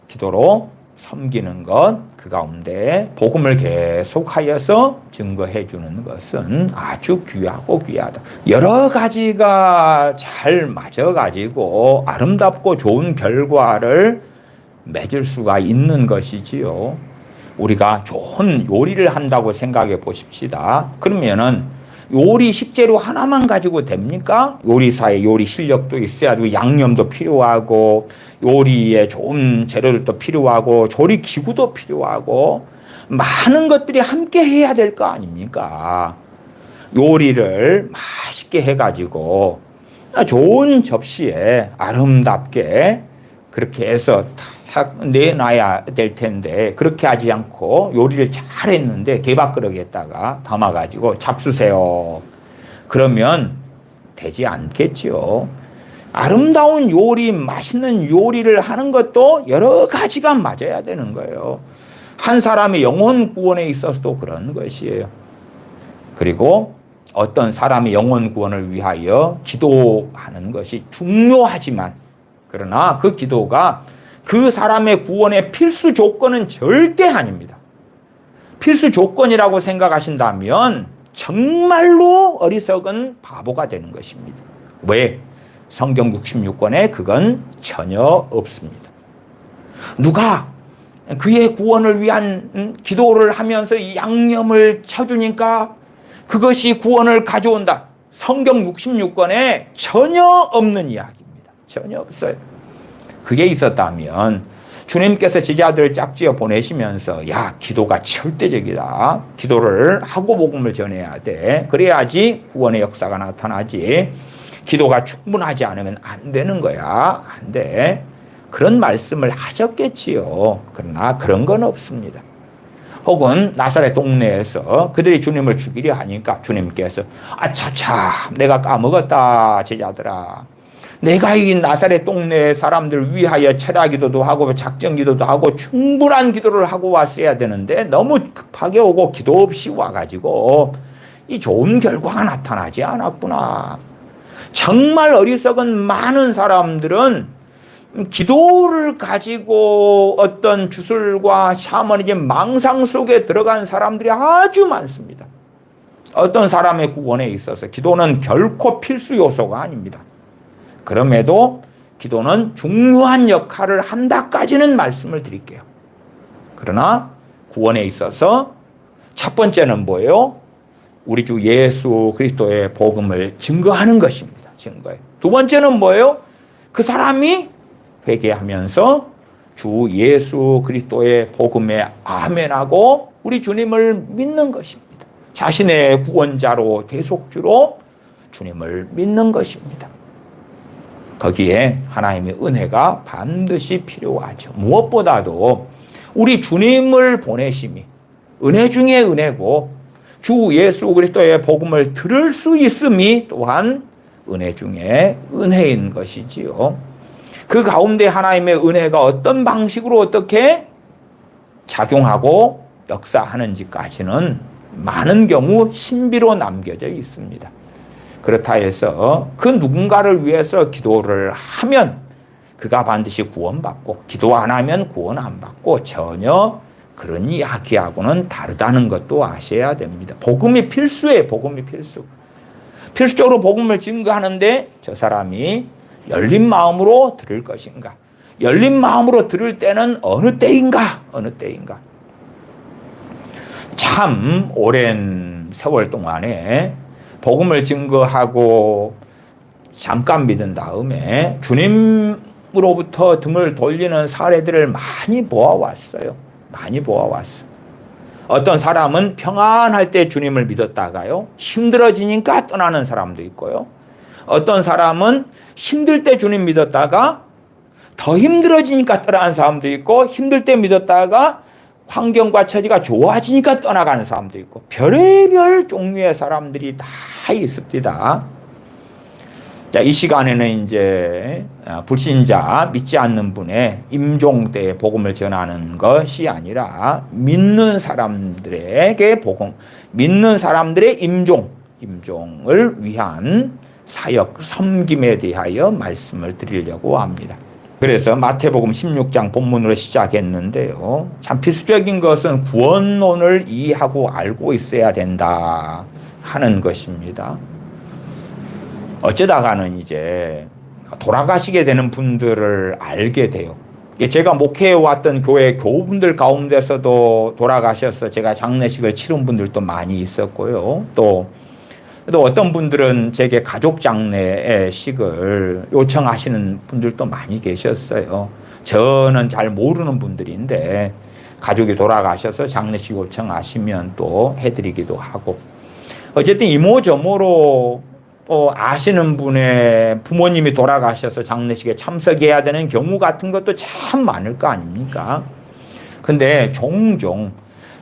기도로 섬기는 것 그 가운데 복음을 계속하여서 증거해 주는 것은 아주 귀하고 귀하다. 여러 가지가 잘 맞아가지고 아름답고 좋은 결과를 맺을 수가 있는 것이지요. 우리가 좋은 요리를 한다고 생각해 보십시다. 그러면은 요리 식재료 하나만 가지고 됩니까? 요리사의 요리 실력도 있어야 되고 양념도 필요하고 요리에 좋은 재료들도 필요하고 조리 기구도 필요하고 많은 것들이 함께 해야 될 거 아닙니까? 요리를 맛있게 해가지고 좋은 접시에 아름답게 그렇게 해서 내놔야 될 텐데 그렇게 하지 않고 요리를 잘했는데 개밥그릇에다가 담아가지고 잡수세요. 그러면 되지 않겠지요. 아름다운 요리, 맛있는 요리를 하는 것도 여러 가지가 맞아야 되는 거예요. 한 사람의 영혼 구원에 있어서도 그런 것이에요. 그리고 어떤 사람의 영혼 구원을 위하여 기도하는 것이 중요하지만 그러나 그 기도가 그 사람의 구원의 필수 조건은 절대 아닙니다. 필수 조건이라고 생각하신다면 정말로 어리석은 바보가 되는 것입니다. 왜? 성경 66권에 그건 전혀 없습니다. 누가 그의 구원을 위한 기도를 하면서 이 양념을 쳐주니까 그것이 구원을 가져온다. 성경 66권에 전혀 없는 이야기입니다. 전혀 없어요. 그게 있었다면 주님께서 제자들을 짝지어 보내시면서 야 기도가 절대적이다. 기도를 하고 복음을 전해야 돼. 그래야지 구원의 역사가 나타나지. 기도가 충분하지 않으면 안 되는 거야. 안 돼. 그런 말씀을 하셨겠지요. 그러나 그런 건 없습니다. 혹은 나사렛 동네에서 그들이 주님을 죽이려 하니까 주님께서 아차차 내가 까먹었다 제자들아. 내가 이 나사렛 동네 사람들 위하여 철야 기도도 하고 작정 기도도 하고 충분한 기도를 하고 왔어야 되는데 너무 급하게 오고 기도 없이 와가지고 이 좋은 결과가 나타나지 않았구나. 정말 어리석은 많은 사람들은 기도를 가지고 어떤 주술과 샤머니즘 망상 속에 들어간 사람들이 아주 많습니다. 어떤 사람의 구원에 있어서 기도는 결코 필수 요소가 아닙니다. 그럼에도 기도는 중요한 역할을 한다까지는 말씀을 드릴게요. 그러나 구원에 있어서 첫 번째는 뭐예요? 우리 주 예수 그리스도의 복음을 증거하는 것입니다. 하신 거예요. 두 번째는 뭐예요? 그 사람이 회개하면서 주 예수 그리스도의 복음에 아멘하고 우리 주님을 믿는 것입니다. 자신의 구원자로 대속주로 주님을 믿는 것입니다. 거기에 하나님의 은혜가 반드시 필요하죠. 무엇보다도 우리 주님을 보내심이 은혜 중에 은혜고 주 예수 그리스도의 복음을 들을 수 있음이 또한 은혜 중에 은혜인 것이지요. 그 가운데 하나님의 은혜가 어떤 방식으로 어떻게 작용하고 역사하는지까지는 많은 경우 신비로 남겨져 있습니다. 그렇다 해서 그 누군가를 위해서 기도를 하면 그가 반드시 구원받고 기도 안 하면 구원 안 받고 전혀 그런 이야기하고는 다르다는 것도 아셔야 됩니다. 복음이 필수예요. 복음이 필수. 필수적으로 복음을 증거하는데 저 사람이 열린 마음으로 들을 것인가? 열린 마음으로 들을 때는 어느 때인가? 어느 때인가? 참 오랜 세월 동안에 복음을 증거하고 잠깐 믿은 다음에 주님으로부터 등을 돌리는 사례들을 많이 보아왔어요. 많이 보아왔어. 어떤 사람은 평안할 때 주님을 믿었다가요, 힘들어지니까 떠나는 사람도 있고요. 어떤 사람은 힘들 때 주님 믿었다가 더 힘들어지니까 떠나는 사람도 있고, 힘들 때 믿었다가 환경과 처지가 좋아지니까 떠나가는 사람도 있고, 별의별 종류의 사람들이 다 있습니다. 자, 이 시간에는 이제 불신자, 믿지 않는 분의 임종 때 복음을 전하는 것이 아니라 믿는 사람들에게 복음, 믿는 사람들의 임종을 위한 사역, 섬김에 대하여 말씀을 드리려고 합니다. 그래서 마태복음 16장 본문으로 시작했는데요. 참 필수적인 것은 구원론을 이해하고 알고 있어야 된다 하는 것입니다. 어쩌다가는 이제 돌아가시게 되는 분들을 알게 돼요. 제가 목회해왔던 교회 교우분들 가운데서도 돌아가셔서 제가 장례식을 치른 분들도 많이 있었고요. 또 어떤 분들은 제게 가족 장례식을 요청하시는 분들도 많이 계셨어요. 저는 잘 모르는 분들인데 가족이 돌아가셔서 장례식 요청하시면 또 해드리기도 하고, 어쨌든 이모저모로 또 아시는 분의 부모님이 돌아가셔서 장례식에 참석해야 되는 경우 같은 것도 참 많을 거 아닙니까? 근데 종종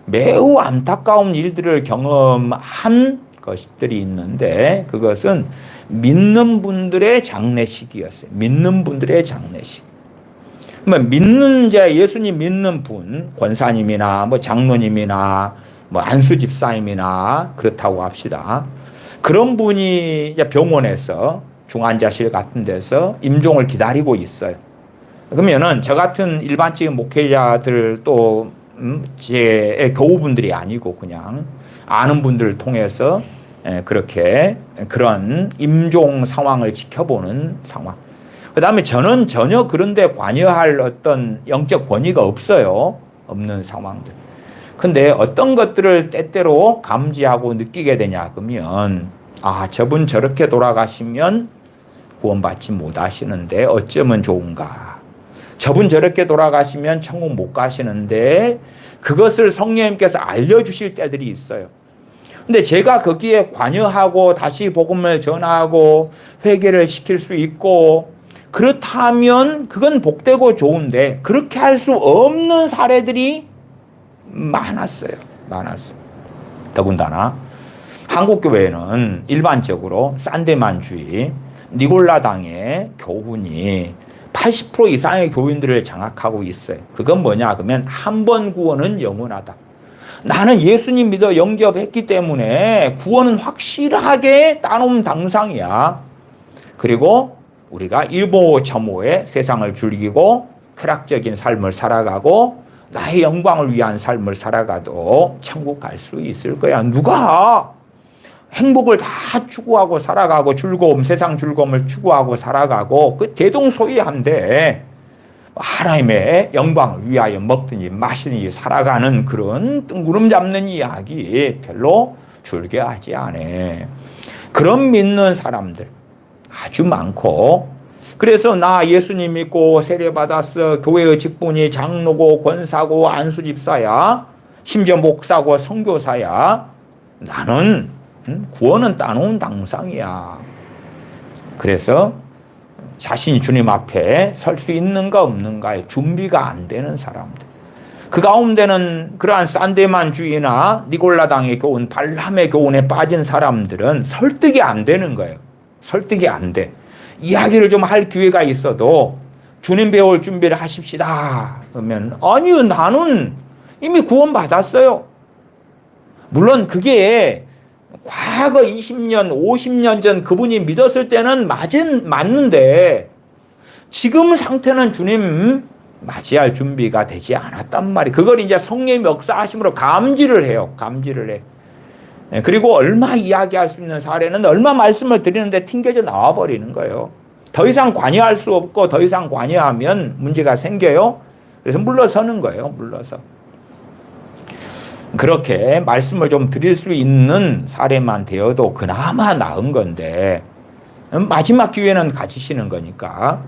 매우 안타까운 일들을 경험한 것들이 있는데, 그것은 믿는 분들의 장례식이었어요. 믿는 분들의 장례식. 믿는 자, 예수님 믿는 분, 권사님이나 장로님이나 안수 집사님이나 그렇다고 합시다. 그런 분이 병원에서 중환자실 같은 데서 임종을 기다리고 있어요. 그러면은 저 같은 일반적인 목회자들 또 제 교우분들이 아니고 그냥 아는 분들을 통해서 그렇게 그런 임종 상황을 지켜보는 상황. 그 다음에 저는 전혀 그런데 관여할 어떤 영적 권위가 없어요. 없는 상황들. 근데 어떤 것들을 때때로 감지하고 느끼게 되냐 그러면, 아, 저분 저렇게 돌아가시면 구원받지 못하시는데 어쩌면 좋은가. 저분 저렇게 돌아가시면 천국 못 가시는데 그것을 성령님께서 알려주실 때들이 있어요. 근데 제가 거기에 관여하고 다시 복음을 전하고 회개를 시킬 수 있고 그렇다면 그건 복되고 좋은데, 그렇게 할 수 없는 사례들이 많았어요. 더군다나 한국 교회는 일반적으로 산데만주의 니골라당의 교훈이 80% 이상의 교인들을 장악하고 있어요. 그건 뭐냐 그러면 한 번 구원은 영원하다. 나는 예수님 믿어 영접했기 때문에 구원은 확실하게 따놓은 당상이야. 그리고 우리가 일보첨오에 세상을 즐기고 쾌락적인 삶을 살아가고 나의 영광을 위한 삶을 살아가도 천국 갈 수 있을 거야. 누가 행복을 다 추구하고 살아가고 세상 즐거움을 추구하고 살아가고 그 대동소이한데 하나님의 영광을 위하여 먹든지 마시든지 살아가는 그런 뜬구름 잡는 이야기 별로 즐겨하지 않아. 그런 믿는 사람들, 아주 많고, 그래서 나 예수님 믿고 세례받았어. 교회의 직분이 장로고 권사고 안수집사야. 심지어 목사고 선교사야. 나는 구원은 따놓은 당상이야. 그래서 자신이 주님 앞에 설 수 있는가 없는가에 준비가 안 되는 사람들. 그 가운데는 그러한 산데만주의나 니골라당의 교훈, 발람의 교훈에 빠진 사람들은 설득이 안 되는 거예요. 설득이 안 돼. 이야기를 좀 할 기회가 있어도 주님 배울 준비를 하십시다. 그러면 아니요, 나는 이미 구원받았어요. 물론 그게 과거 20년, 50년 전 그분이 믿었을 때는 맞는데 지금 상태는 주님 맞이할 준비가 되지 않았단 말이에요. 그걸 이제 성령의 역사하심으로 감지를 해요. 감지를 해. 그리고 얼마 이야기할 수 있는 사례는 얼마 말씀을 드리는데 튕겨져 나와버리는 거예요. 더 이상 관여할 수 없고 더 이상 관여하면 문제가 생겨요. 그래서 물러서는 거예요. 물러서. 그렇게 말씀을 좀 드릴 수 있는 사례만 되어도 그나마 나은 건데 마지막 기회는 가지시는 거니까.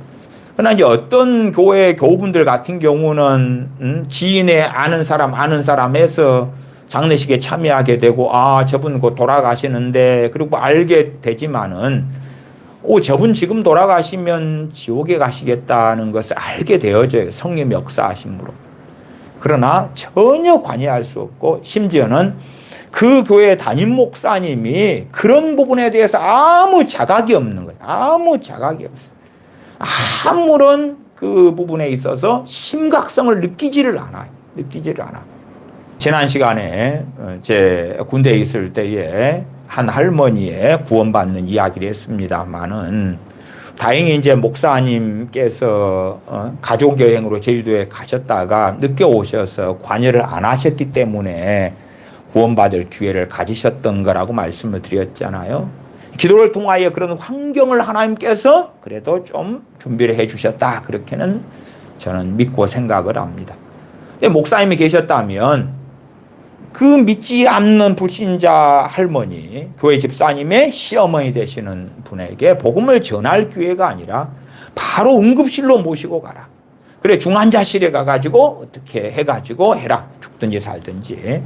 그러나 이제 어떤 교회 교우분들 같은 경우는 지인의 아는 사람 해서 장례식에 참여하게 되고 저분 곧 돌아가시는데 그리고 알게 되지만은 저분 지금 돌아가시면 지옥에 가시겠다는 것을 알게 되어져요. 성령 역사하심으로. 그러나 전혀 관여할 수 없고 심지어는 그 교회 담임 목사님이 그런 부분에 대해서 아무 자각이 없는 거예요. 아무 자각이 없어요. 아무런 그 부분에 있어서 심각성을 느끼지를 않아요. 지난 시간에 제 군대에 있을 때에 한 할머니의 구원받는 이야기를 했습니다만은 다행히 이제 목사님께서 가족 여행으로 제주도에 가셨다가 늦게 오셔서 관여를 안 하셨기 때문에 구원받을 기회를 가지셨던 거라고 말씀을 드렸잖아요. 기도를 통하여 그런 환경을 하나님께서 그래도 좀 준비를 해 주셨다. 그렇게는 저는 믿고 생각을 합니다. 목사님이 계셨다면 그 믿지 않는 불신자 할머니, 교회 집사님의 시어머니 되시는 분에게 복음을 전할 기회가 아니라 바로 응급실로 모시고 가라. 그래, 중환자실에 가가지고 어떻게 해가지고 해라. 죽든지 살든지.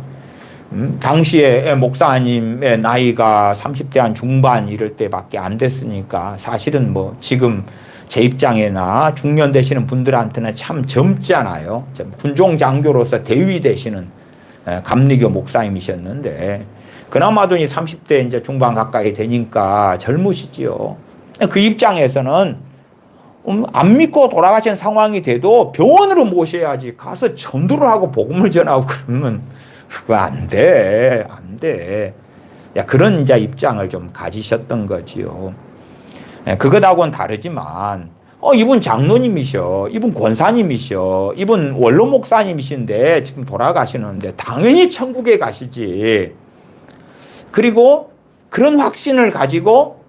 당시에 목사님의 나이가 30대 한 중반 이럴 때밖에 안 됐으니까 사실은 뭐 지금 제 입장에나 중년 되시는 분들한테는 참 젊잖아요. 군종 장교로서 대위 되시는 감리교 목사님이셨는데 그나마도 30대 이제 중반 가까이 되니까 젊으시지요. 그 입장에서는 안 믿고 돌아가신 상황이 돼도 병원으로 모셔야지 가서 전도를 하고 복음을 전하고 그러면 그거 안 돼. 그런 이제 입장을 좀 가지셨던 거지요. 그것하고는 다르지만 이분 장로님이셔. 이분 권사님이셔. 이분 원로 목사님이신데 지금 돌아가시는데 당연히 천국에 가시지. 그리고 그런 확신을 가지고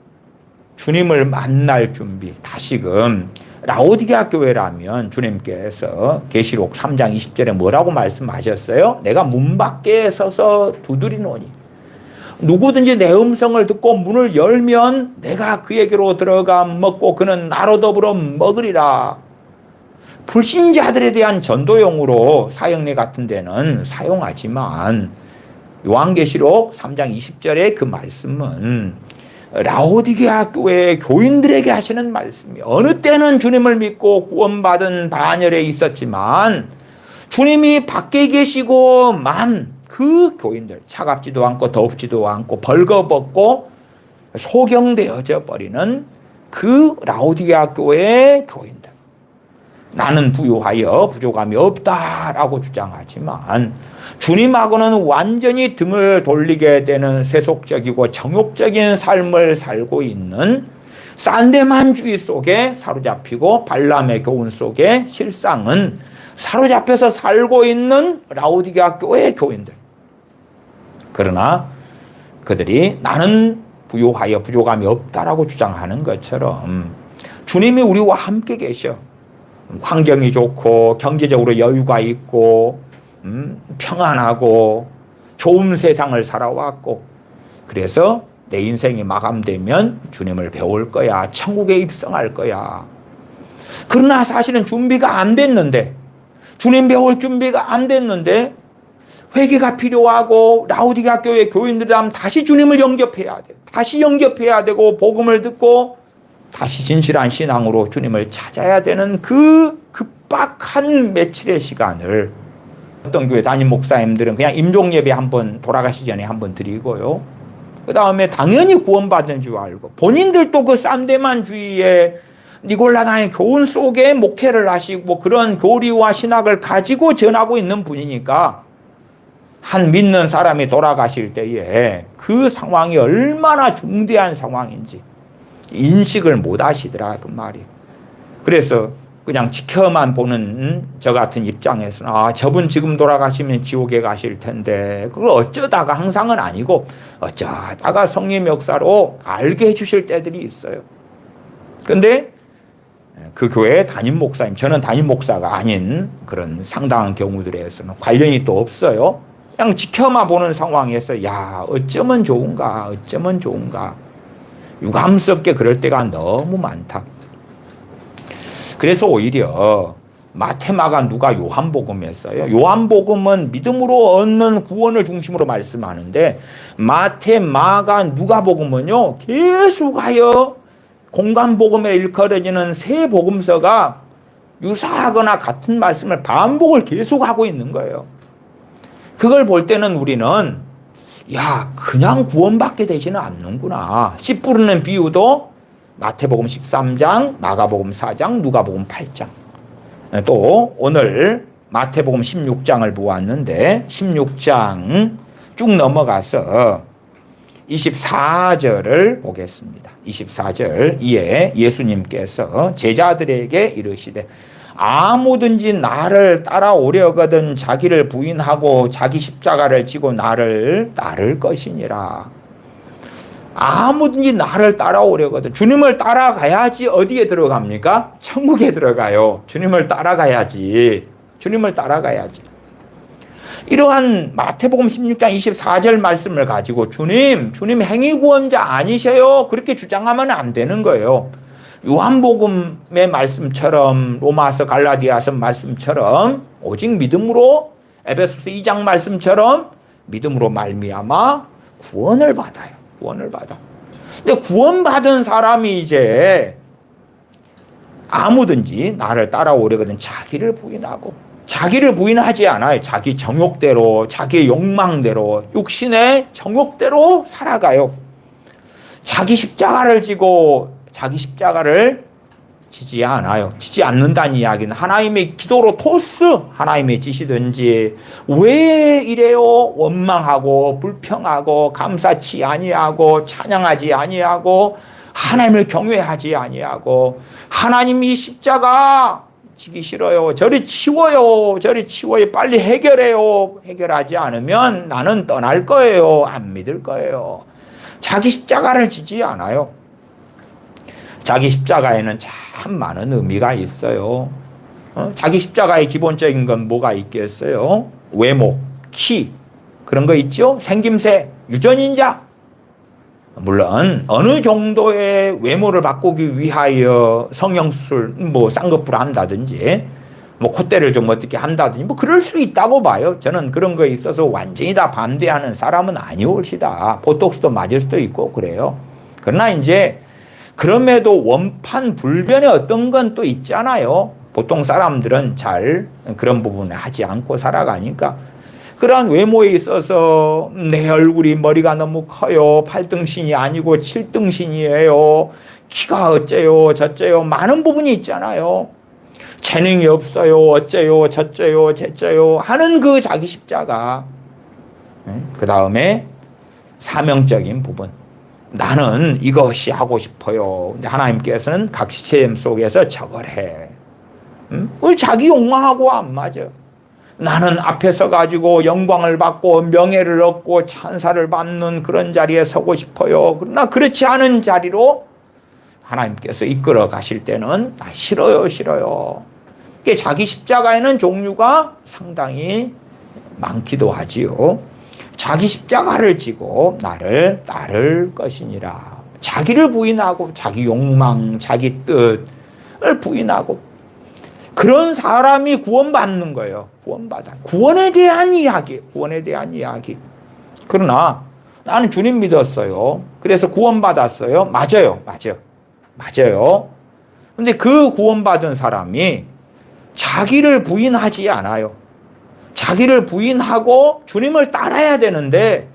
주님을 만날 준비. 다시금 라오디게아 교회라면 주님께서 계시록 3장 20절에 뭐라고 말씀하셨어요? 내가 문 밖에 서서 두드리노니 누구든지 내 음성을 듣고 문을 열면 내가 그에게로 들어가 먹고 그는 나로 더불어 먹으리라. 불신자들에 대한 전도용으로 사형리 같은 데는 사용하지만 요한계시록 3장 20절의 그 말씀은 라오디게아 교회 교인들에게 하시는 말씀이에요. 어느 때는 주님을 믿고 구원받은 반열에 있었지만 주님이 밖에 계시고만 그 교인들 차갑지도 않고 덥지도 않고 벌거벗고 소경되어져 버리는 그 라오디게아 교회의 교인들. 나는 부유하여 부족함이 없다라고 주장하지만 주님하고는 완전히 등을 돌리게 되는 세속적이고 정욕적인 삶을 살고 있는 산데만주의 속에 사로잡히고 발람의 교훈 속에 실상은 사로잡혀서 살고 있는 라오디게아 교회의 교인들. 그러나 그들이 나는 부유하여 부족함이 없다라고 주장하는 것처럼 주님이 우리와 함께 계셔. 환경이 좋고 경제적으로 여유가 있고 평안하고 좋은 세상을 살아왔고 그래서 내 인생이 마감되면 주님을 배울 거야. 천국에 입성할 거야. 그러나 사실은 준비가 안 됐는데, 주님 배울 준비가 안 됐는데 회개가 필요하고 라우디게아 교회 교인들이라면 다시 주님을 영접해야 돼. 다시 영접해야 되고 복음을 듣고 다시 진실한 신앙으로 주님을 찾아야 되는 그 급박한 며칠의 시간을 어떤 교회 담임 목사님들은 그냥 임종예배 한번 돌아가시 전에 한번 드리고요. 그 다음에 당연히 구원받은 줄 알고 본인들도 그 쌈대만 주의에 니골라당의 교훈 속에 목회를 하시고 그런 교리와 신학을 가지고 전하고 있는 분이니까 한 믿는 사람이 돌아가실 때에 그 상황이 얼마나 중대한 상황인지 인식을 못 하시더라 그 말이에요. 그래서 그냥 지켜만 보는 저 같은 입장에서는 저분 지금 돌아가시면 지옥에 가실 텐데 그걸 어쩌다가 항상은 아니고 어쩌다가 성령 역사로 알게 해주실 때들이 있어요. 근데 그 교회의 담임 목사님, 저는 담임 목사가 아닌 그런 상당한 경우들에서는 관련이 또 없어요. 그냥 지켜만 보는 상황에서 어쩌면 좋은가 유감스럽게 그럴 때가 너무 많다. 그래서 오히려 마태, 마가, 누가, 요한복음이었어요. 요한복음은 믿음으로 얻는 구원을 중심으로 말씀하는데 마태, 마가, 누가복음은요 계속하여 공간복음에 일컬어지는 세 복음서가 유사하거나 같은 말씀을 반복을 계속하고 있는 거예요. 그걸 볼 때는 우리는 그냥 구원받게 되지는 않는구나. 씨 뿌리는 비유도 마태복음 13장, 마가복음 4장, 누가복음 8장. 또 오늘 마태복음 16장을 보았는데 16장 쭉 넘어가서 24절을 보겠습니다. 24절 이에 예수님께서 제자들에게 이르시되 아무든지 나를 따라오려거든 자기를 부인하고 자기 십자가를 지고 나를 따를 것이니라. 아무든지 나를 따라오려거든. 주님을 따라가야지 어디에 들어갑니까? 천국에 들어가요. 주님을 따라가야지. 이러한 마태복음 16장 24절 말씀을 가지고 주님 행위구원자 아니셔요. 그렇게 주장하면 안 되는 거예요. 요한복음의 말씀처럼 로마서 갈라디아서 말씀처럼 오직 믿음으로 에베소서 2장 말씀처럼 믿음으로 말미암아 구원을 받아요. 근데 구원받은 사람이 이제 아무든지 나를 따라오려거든 자기를 부인하고 자기를 부인하지 않아요. 자기 정욕대로 자기 욕망대로 육신의 정욕대로 살아가요. 자기 십자가를 지고 자기 십자가를 지지 않아요. 지지 않는다는 이야기는 하나님의 기도로 하나님의 지시든지 왜 이래요? 원망하고 불평하고 감사치 아니하고 찬양하지 아니하고 하나님을 경외하지 아니하고 하나님이 십자가 지기 싫어요. 저리 치워요. 빨리 해결해요. 해결하지 않으면 나는 떠날 거예요. 안 믿을 거예요. 자기 십자가를 지지 않아요. 자기 십자가에는 참 많은 의미가 있어요. 자기 십자가의 기본적인 건 뭐가 있겠어요? 외모, 키, 그런 거 있죠? 생김새, 유전인자. 물론 어느 정도의 외모를 바꾸기 위하여 성형수술, 쌍꺼풀 한다든지, 콧대를 좀 어떻게 한다든지, 그럴 수 있다고 봐요. 저는 그런 거에 있어서 완전히 다 반대하는 사람은 아니올시다. 보톡스도 맞을 수도 있고 그래요. 그러나 이제 그럼에도 원판 불변의 어떤 건 또 있잖아요. 보통 사람들은 잘 그런 부분을 하지 않고 살아가니까 그러한 외모에 있어서 내 얼굴이 머리가 너무 커요. 8등신이 아니고 7등신이에요. 키가 어째요 저째요 많은 부분이 있잖아요. 재능이 없어요. 어째요 저째요 제째요 하는 그 자기 십자가. 그 다음에 사명적인 부분. 나는 이것이 하고 싶어요. 근데 하나님께서는 각 시스템 속에서 저걸 해. 자기 욕망하고 안 맞아. 나는 앞에 서가지고 영광을 받고 명예를 얻고 찬사를 받는 그런 자리에 서고 싶어요. 그러나 그렇지 않은 자리로 하나님께서 이끌어 가실 때는 싫어요. 자기 십자가에는 종류가 상당히 많기도 하지요. 자기 십자가를 지고 나를 따를 것이니라. 자기를 부인하고 자기 욕망, 자기 뜻을 부인하고 그런 사람이 구원받는 거예요. 구원받아. 구원에 대한 이야기. 구원에 대한 이야기. 그러나 나는 주님 믿었어요. 그래서 구원받았어요. 맞아요. 맞아요. 맞아요. 근데 그 구원받은 사람이 자기를 부인하지 않아요. 자기를 부인하고 주님을 따라야 되는데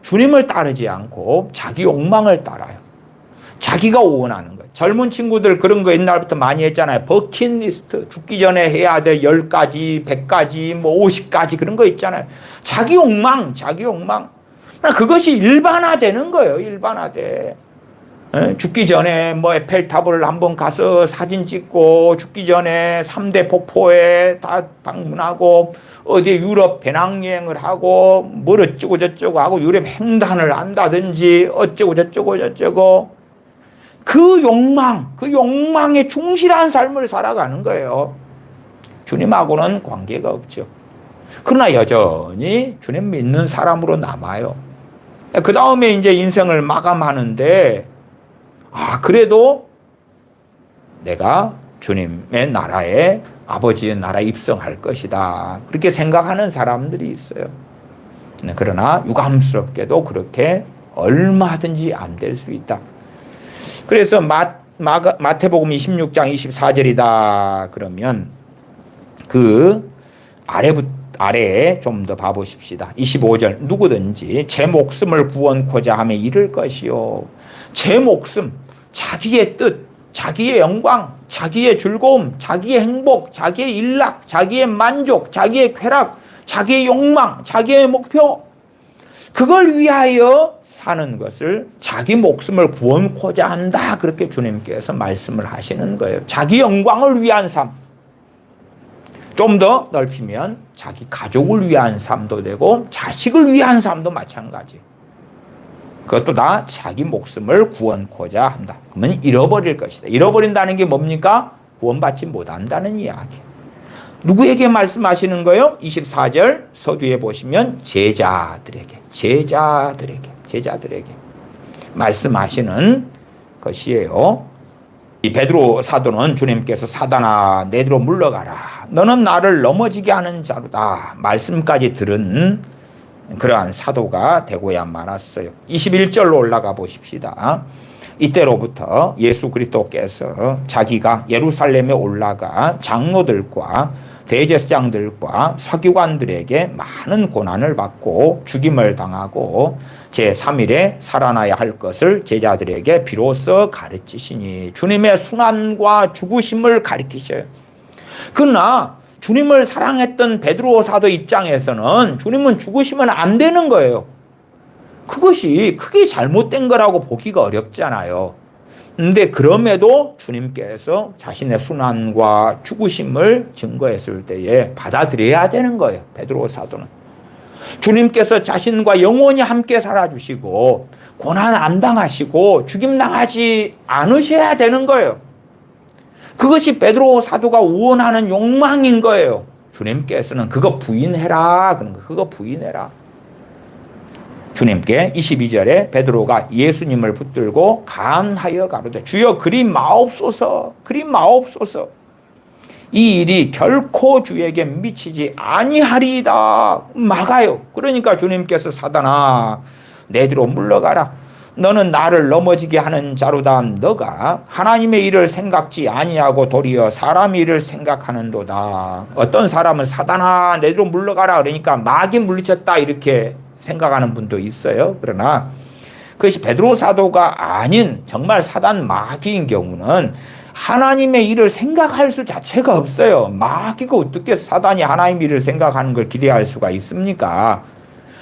주님을 따르지 않고 자기 욕망을 따라요. 자기가 원하는 거예요. 젊은 친구들 그런 거 옛날부터 많이 했잖아요. 버킷리스트. 죽기 전에 해야 될 10가지, 100가지, 뭐 50가지 그런 거 있잖아요. 자기 욕망, 자기 욕망. 그것이 일반화되는 거예요. 일반화돼. 죽기 전에 뭐 에펠탑을 한번 가서 사진 찍고 죽기 전에 3대 폭포에 다 방문하고 어디 유럽 배낭여행을 하고 뭘 어쩌고 저쩌고 하고 유럽 횡단을 한다든지 어쩌고 저쩌고 저쩌고 그 욕망, 그 욕망에 충실한 삶을 살아가는 거예요. 주님하고는 관계가 없죠. 그러나 여전히 주님 믿는 사람으로 남아요. 그 다음에 이제 인생을 마감하는데 그래도 내가 주님의 나라에 아버지의 나라에 입성할 것이다. 그렇게 생각하는 사람들이 있어요. 그러나 유감스럽게도 그렇게 얼마든지 안 될 수 있다. 그래서 마태복음 26장 24절이다. 그러면 그 아래에 좀 더 봐보십시다. 25절 누구든지 제 목숨을 구원코자 하며 이를 것이요. 제 목숨, 자기의 뜻, 자기의 영광, 자기의 즐거움, 자기의 행복, 자기의 일락, 자기의 만족, 자기의 쾌락, 자기의 욕망, 자기의 목표 그걸 위하여 사는 것을 자기 목숨을 구원코자 한다. 그렇게 주님께서 말씀을 하시는 거예요. 자기 영광을 위한 삶. 좀 더 넓히면 자기 가족을 위한 삶도 되고 자식을 위한 삶도 마찬가지. 그것도 다 자기 목숨을 구원코자 한다. 그러면 잃어버릴 것이다. 잃어버린다는 게 뭡니까? 구원받지 못한다는 이야기. 누구에게 말씀하시는 거예요? 24절 서두에 보시면 제자들에게 말씀하시는 것이에요. 이 베드로 사도는 주님께서 사단아 내게로 물러가라. 너는 나를 넘어지게 하는 자로다. 말씀까지 들은 그러한 사도가 되고야 말았어요. 21절로 올라가 보십시다. 이때로부터 예수 그리스도께서 자기가 예루살렘에 올라가 장로들과 대제사장들과 서기관들에게 많은 고난을 받고 죽임을 당하고 제3일에 살아나야 할 것을 제자들에게 비로소 가르치시니 주님의 순환과 죽으심을 가르치셔요. 그러나 주님을 사랑했던 베드로 사도 입장에서는 주님은 죽으시면 안 되는 거예요. 그것이 크게 잘못된 거라고 보기가 어렵잖아요. 근데 그럼에도 주님께서 자신의 순환과 죽으심을 증거했을 때에 받아들여야 되는 거예요. 베드로 사도는. 주님께서 자신과 영원히 함께 살아주시고 고난 안 당하시고 죽임 당하지 않으셔야 되는 거예요. 그것이 베드로 사도가 원하는 욕망인 거예요. 주님께서는 그거 부인해라. 그런 거. 그거 부인해라. 주님께 22절에 베드로가 예수님을 붙들고 간하여 가로되 주여 그리 마옵소서. 이 일이 결코 주에게 미치지 아니하리이다. 막아요. 그러니까 주님께서 사단아 내 뒤로 물러가라. 너는 나를 넘어지게 하는 자로다. 너가 하나님의 일을 생각지 아니하고 도리어 사람의 일을 생각하는도다. 어떤 사람은 사단아 내 뒤로 물러가라 그러니까 마귀 물리쳤다 이렇게 생각하는 분도 있어요. 그러나 그것이 베드로 사도가 아닌 정말 사단 마귀인 경우는 하나님의 일을 생각할 수 자체가 없어요. 마귀가 어떻게 사단이 하나님의 일을 생각하는 걸 기대할 수가 있습니까?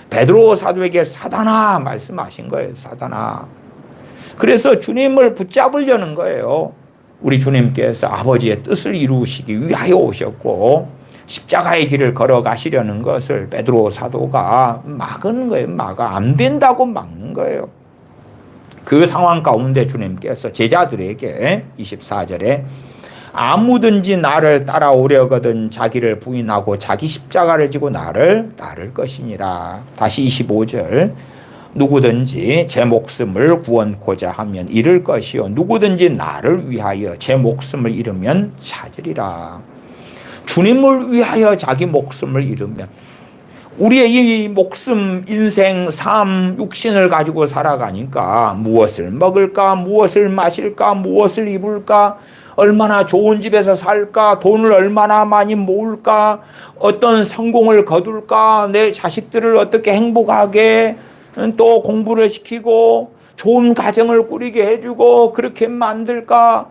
베드로 사도에게 사단아 말씀하신 거예요. 사단아. 그래서 주님을 붙잡으려는 거예요. 우리 주님께서 아버지의 뜻을 이루시기 위하여 오셨고 십자가의 길을 걸어가시려는 것을 베드로 사도가 막은 거예요. 막아. 안 된다고 막는 거예요. 그 상황 가운데 주님께서 제자들에게 24절에 아무든지 나를 따라오려거든 자기를 부인하고 자기 십자가를 지고 나를 따를 것이니라. 다시 25절. 누구든지 제 목숨을 구원코자 하면 잃을 것이요 누구든지 나를 위하여 제 목숨을 잃으면 찾으리라. 주님을 위하여 자기 목숨을 잃으면, 우리의 이 목숨, 인생, 삶, 육신을 가지고 살아가니까 무엇을 먹을까, 무엇을 마실까, 무엇을 입을까, 얼마나 좋은 집에서 살까, 돈을 얼마나 많이 모을까, 어떤 성공을 거둘까, 내 자식들을 어떻게 행복하게 또 공부를 시키고 좋은 가정을 꾸리게 해주고 그렇게 만들까,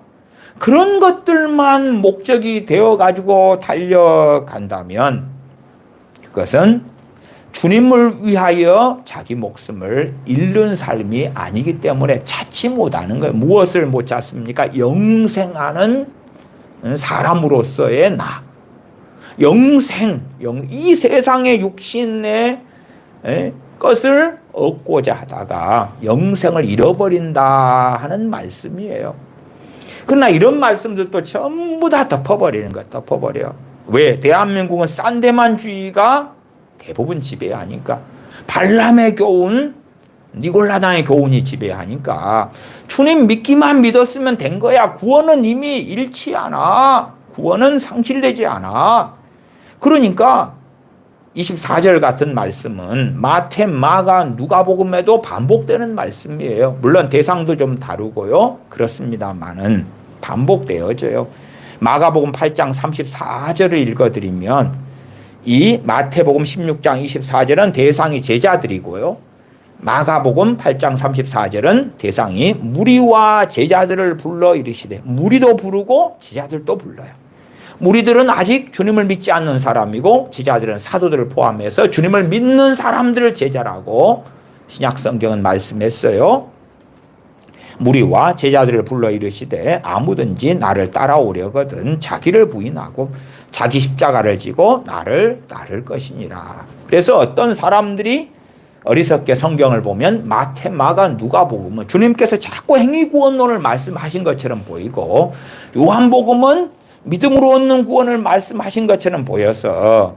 그런 것들만 목적이 되어가지고 달려간다면 그것은 주님을 위하여 자기 목숨을 잃는 삶이 아니기 때문에 찾지 못하는 거예요. 무엇을 못 찾습니까? 영생하는 사람으로서의 나. 영생, 이 세상의 육신의 것을 얻고자 하다가 영생을 잃어버린다 하는 말씀이에요. 그러나 이런 말씀들도 전부 다 덮어버리는 거예요. 덮어버려. 왜? 대한민국은 싼데만주의가 대부분 지배하니까, 발람의 교훈, 니골라당의 교훈이 지배하니까 주님 믿기만 믿었으면 된 거야. 구원은 이미 잃지 않아. 구원은 상실되지 않아. 그러니까 24절 같은 말씀은 마태, 마가, 누가복음에도 반복되는 말씀이에요. 물론 대상도 좀 다르고요. 그렇습니다만은 반복되어져요. 마가복음 8장 34절을 읽어드리면 이 마태복음 16장 24절은 대상이 제자들이고요. 마가복음 8장 34절은 대상이 무리와 제자들을 불러 이르시되, 무리도 부르고 제자들도 불러요. 무리들은 아직 주님을 믿지 않는 사람이고 제자들은 사도들을 포함해서 주님을 믿는 사람들을 제자라고 신약 성경은 말씀했어요. 무리와 제자들을 불러 이르시되 아무든지 나를 따라오려거든 자기를 부인하고 자기 십자가를 지고 나를 따를 것이니라. 그래서 어떤 사람들이 어리석게 성경을 보면 마태, 마가, 누가복음은 주님께서 자꾸 행위구원론을 말씀하신 것처럼 보이고, 요한복음은 믿음으로 얻는 구원을 말씀하신 것처럼 보여서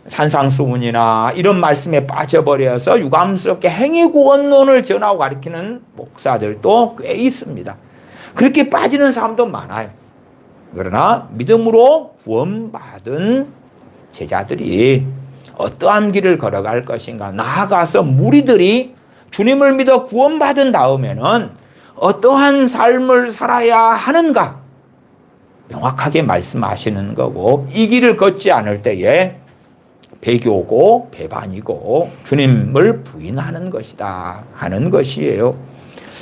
산상수훈이나 이런 말씀에 빠져버려서 유감스럽게 행위구원론을 전하고 가르치는 목사들도 꽤 있습니다. 그렇게 빠지는 사람도 많아요. 그러나 믿음으로 구원받은 제자들이 어떠한 길을 걸어갈 것인가, 나아가서 무리들이 주님을 믿어 구원받은 다음에는 어떠한 삶을 살아야 하는가 명확하게 말씀하시는 거고, 이 길을 걷지 않을 때에 배교고 배반이고 주님을 부인하는 것이다 하는 것이에요.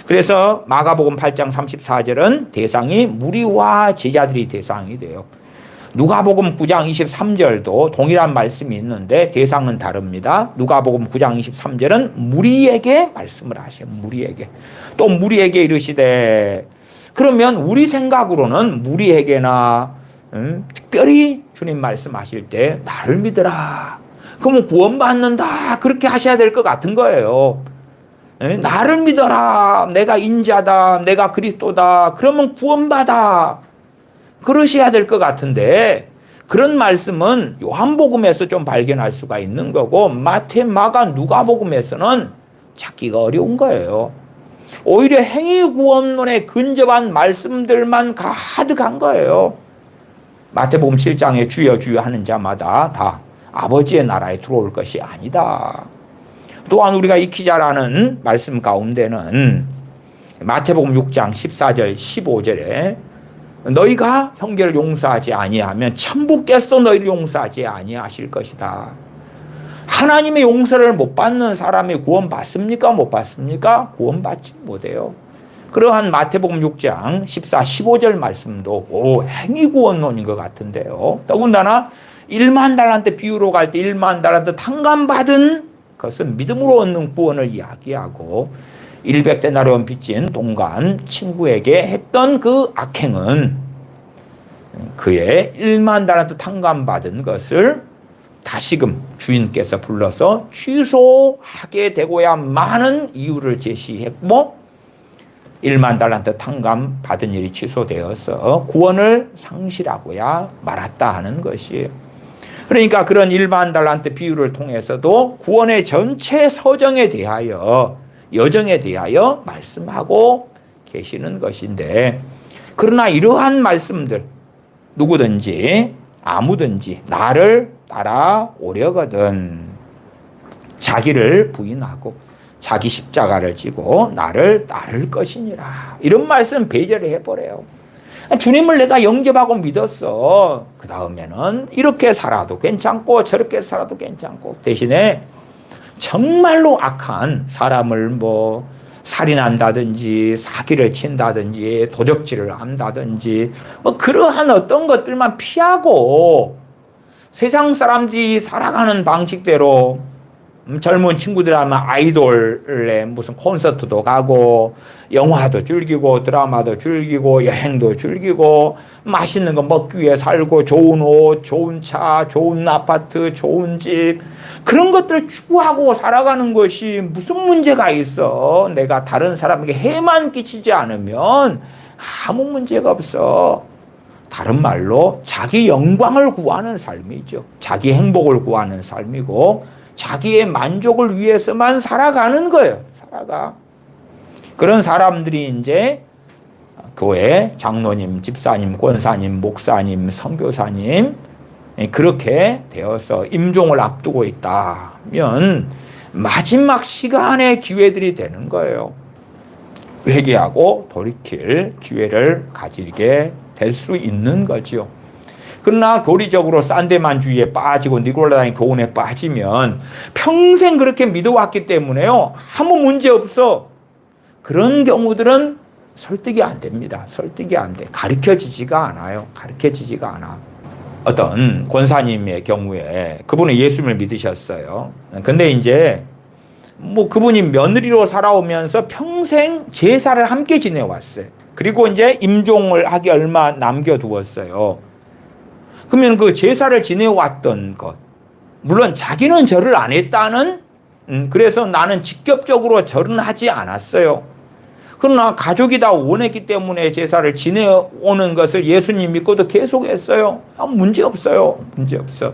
그래서 마가복음 8장 34절은 대상이 무리와 제자들이 대상이 돼요. 누가복음 9장 23절도 동일한 말씀이 있는데 대상은 다릅니다. 누가복음 9장 23절은 무리에게 말씀을 하셔요. 무리에게. 또 무리에게 이르시되, 그러면 우리 생각으로는 무리에게나 특별히 주님 말씀하실 때 나를 믿어라, 그러면 구원받는다, 그렇게 하셔야 될 것 같은 거예요. 나를 믿어라, 내가 인자다, 내가 그리스도다, 그러면 구원받아, 그러셔야 될 것 같은데, 그런 말씀은 요한복음에서 좀 발견할 수가 있는 거고 마태, 마가, 누가복음에서는 찾기가 어려운 거예요. 오히려 행위구원론에 근접한 말씀들만 가득한 거예요. 마태복음 7장에 주여 주여 하는 자마다 다 아버지의 나라에 들어올 것이 아니다. 또한 우리가 익히 잘 아는 말씀 가운데는 마태복음 6장 14절 15절에 너희가 형제를 용서하지 아니하면 천부께서 너희를 용서하지 아니하실 것이다. 하나님의 용서를 못 받는 사람이 구원받습니까? 못 받습니까? 구원받지 못해요. 그러한 마태복음 6장 14, 15절 말씀도 행위구원론인 것 같은데요. 더군다나 1만 달란트 비유로 갈 때 1만 달란트 탕감받은 것은 믿음으로 얻는 구원을 이야기하고, 100데나리온 빚진 동간 친구에게 했던 그 악행은 그의 1만 달란트 탕감받은 것을 다시금 주인께서 불러서 취소하게 되고야 많은 이유를 제시했고, 1만 달란트 탕감 받은 일이 취소되어서 구원을 상실하고야 말았다 하는 것이에요. 그러니까 그런 1만 달란트 비유를 통해서도 구원의 전체 서정에 대하여, 여정에 대하여 말씀하고 계시는 것인데, 그러나 이러한 말씀들, 누구든지 아무든지 나를 따라오려거든 자기를 부인하고 자기 십자가를 지고 나를 따를 것이니라. 이런 말씀 배제를 해버려요. 주님을 내가 영접하고 믿었어. 그 다음에는 이렇게 살아도 괜찮고 저렇게 살아도 괜찮고, 대신에 정말로 악한 사람을 뭐 살인한다든지 사기를 친다든지 도적질을 한다든지 뭐 그러한 어떤 것들만 피하고 세상 사람들이 살아가는 방식대로, 젊은 친구들 하면 아이돌의 무슨 콘서트도 가고 영화도 즐기고 드라마도 즐기고 여행도 즐기고 맛있는 거 먹기 위해 살고 좋은 옷, 좋은 차, 좋은 아파트, 좋은 집, 그런 것들을 추구하고 살아가는 것이 무슨 문제가 있어. 내가 다른 사람에게 해만 끼치지 않으면 아무 문제가 없어. 다른 말로 자기 영광을 구하는 삶이죠. 자기 행복을 구하는 삶이고 자기의 만족을 위해서만 살아가는 거예요. 살아가. 그런 사람들이 이제 교회 장로님, 집사님, 권사님, 목사님, 선교사님 그렇게 되어서 임종을 앞두고 있다면 마지막 시간의 기회들이 되는 거예요. 회개하고 돌이킬 기회를 가지게 될 수 있는 거죠. 그러나 교리적으로 산데만주의에 빠지고 니콜라이탄 교훈에 빠지면 평생 그렇게 믿어왔기 때문에요, 아무 문제 없어. 그런 경우들은 설득이 안 됩니다. 설득이 안 돼. 가르쳐지지가 않아요. 가르쳐지지가 않아. 어떤 권사님의 경우에 그분은 예수님을 믿으셨어요. 근데 이제 뭐 그분이 며느리로 살아오면서 평생 제사를 함께 지내왔어요. 그리고 이제 임종을 하기 얼마 남겨두었어요. 그러면 그 제사를 지내왔던 것, 물론 자기는 절을 안 했다는, 그래서 나는 직접적으로 절은 하지 않았어요. 그러나 가족이 다 원했기 때문에 제사를 지내오는 것을 예수님 믿고도 계속했어요. 문제 없어요. 문제 없어.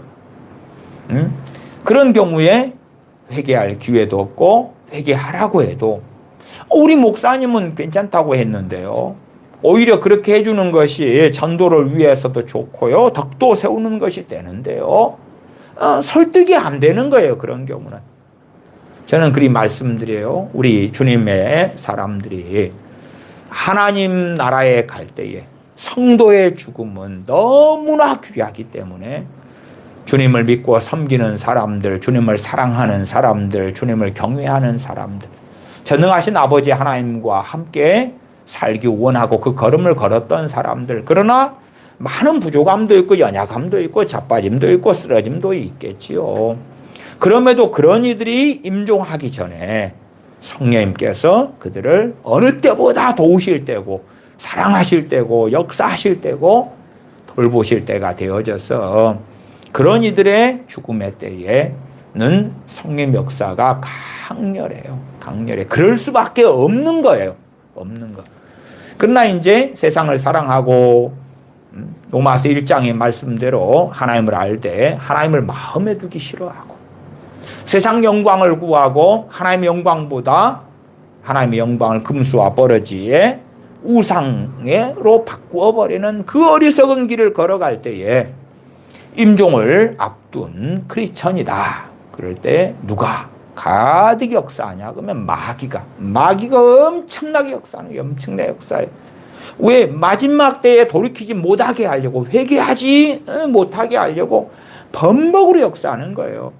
그런 경우에 회개할 기회도 없고 회개하라고 해도 우리 목사님은 괜찮다고 했는데요. 오히려 그렇게 해주는 것이 전도를 위해서도 좋고요. 덕도 세우는 것이 되는데요. 설득이 안 되는 거예요. 그런 경우는. 저는 그리 말씀드려요. 우리 주님의 사람들이 하나님 나라에 갈 때에 성도의 죽음은 너무나 귀하기 때문에 주님을 믿고 섬기는 사람들, 주님을 사랑하는 사람들, 주님을 경외하는 사람들, 전능하신 아버지 하나님과 함께 살기 원하고 그 걸음을 걸었던 사람들, 그러나 많은 부족함도 있고 연약함도 있고 자빠짐도 있고 쓰러짐도 있겠지요. 그럼에도 그런 이들이 임종하기 전에 성령님께서 그들을 어느 때보다 도우실 때고 사랑하실 때고 역사하실 때고 돌보실 때가 되어져서 그런 이들의 죽음의 때에는 성령 역사가 강렬해요. 강렬해. 그럴 수밖에 없는 거예요. 없는 거. 그러나 이제 세상을 사랑하고 로마서 1장의 말씀대로 하나님을 알되 하나님을 마음에 두기 싫어하고 세상 영광을 구하고 하나님의 영광보다 하나님의 영광을 금수와 버러지의 우상으로 바꾸어 버리는 그 어리석은 길을 걸어갈 때에 임종을 앞둔 크리스천이다. 그럴 때 누가 가득 역사하냐? 그러면 마귀가 엄청나게 역사하는 게 엄청나게 역사해요. 왜? 마지막 때에 돌이키지 못하게 하려고, 회개하지 못하게 하려고 번복으로 역사하는 거예요.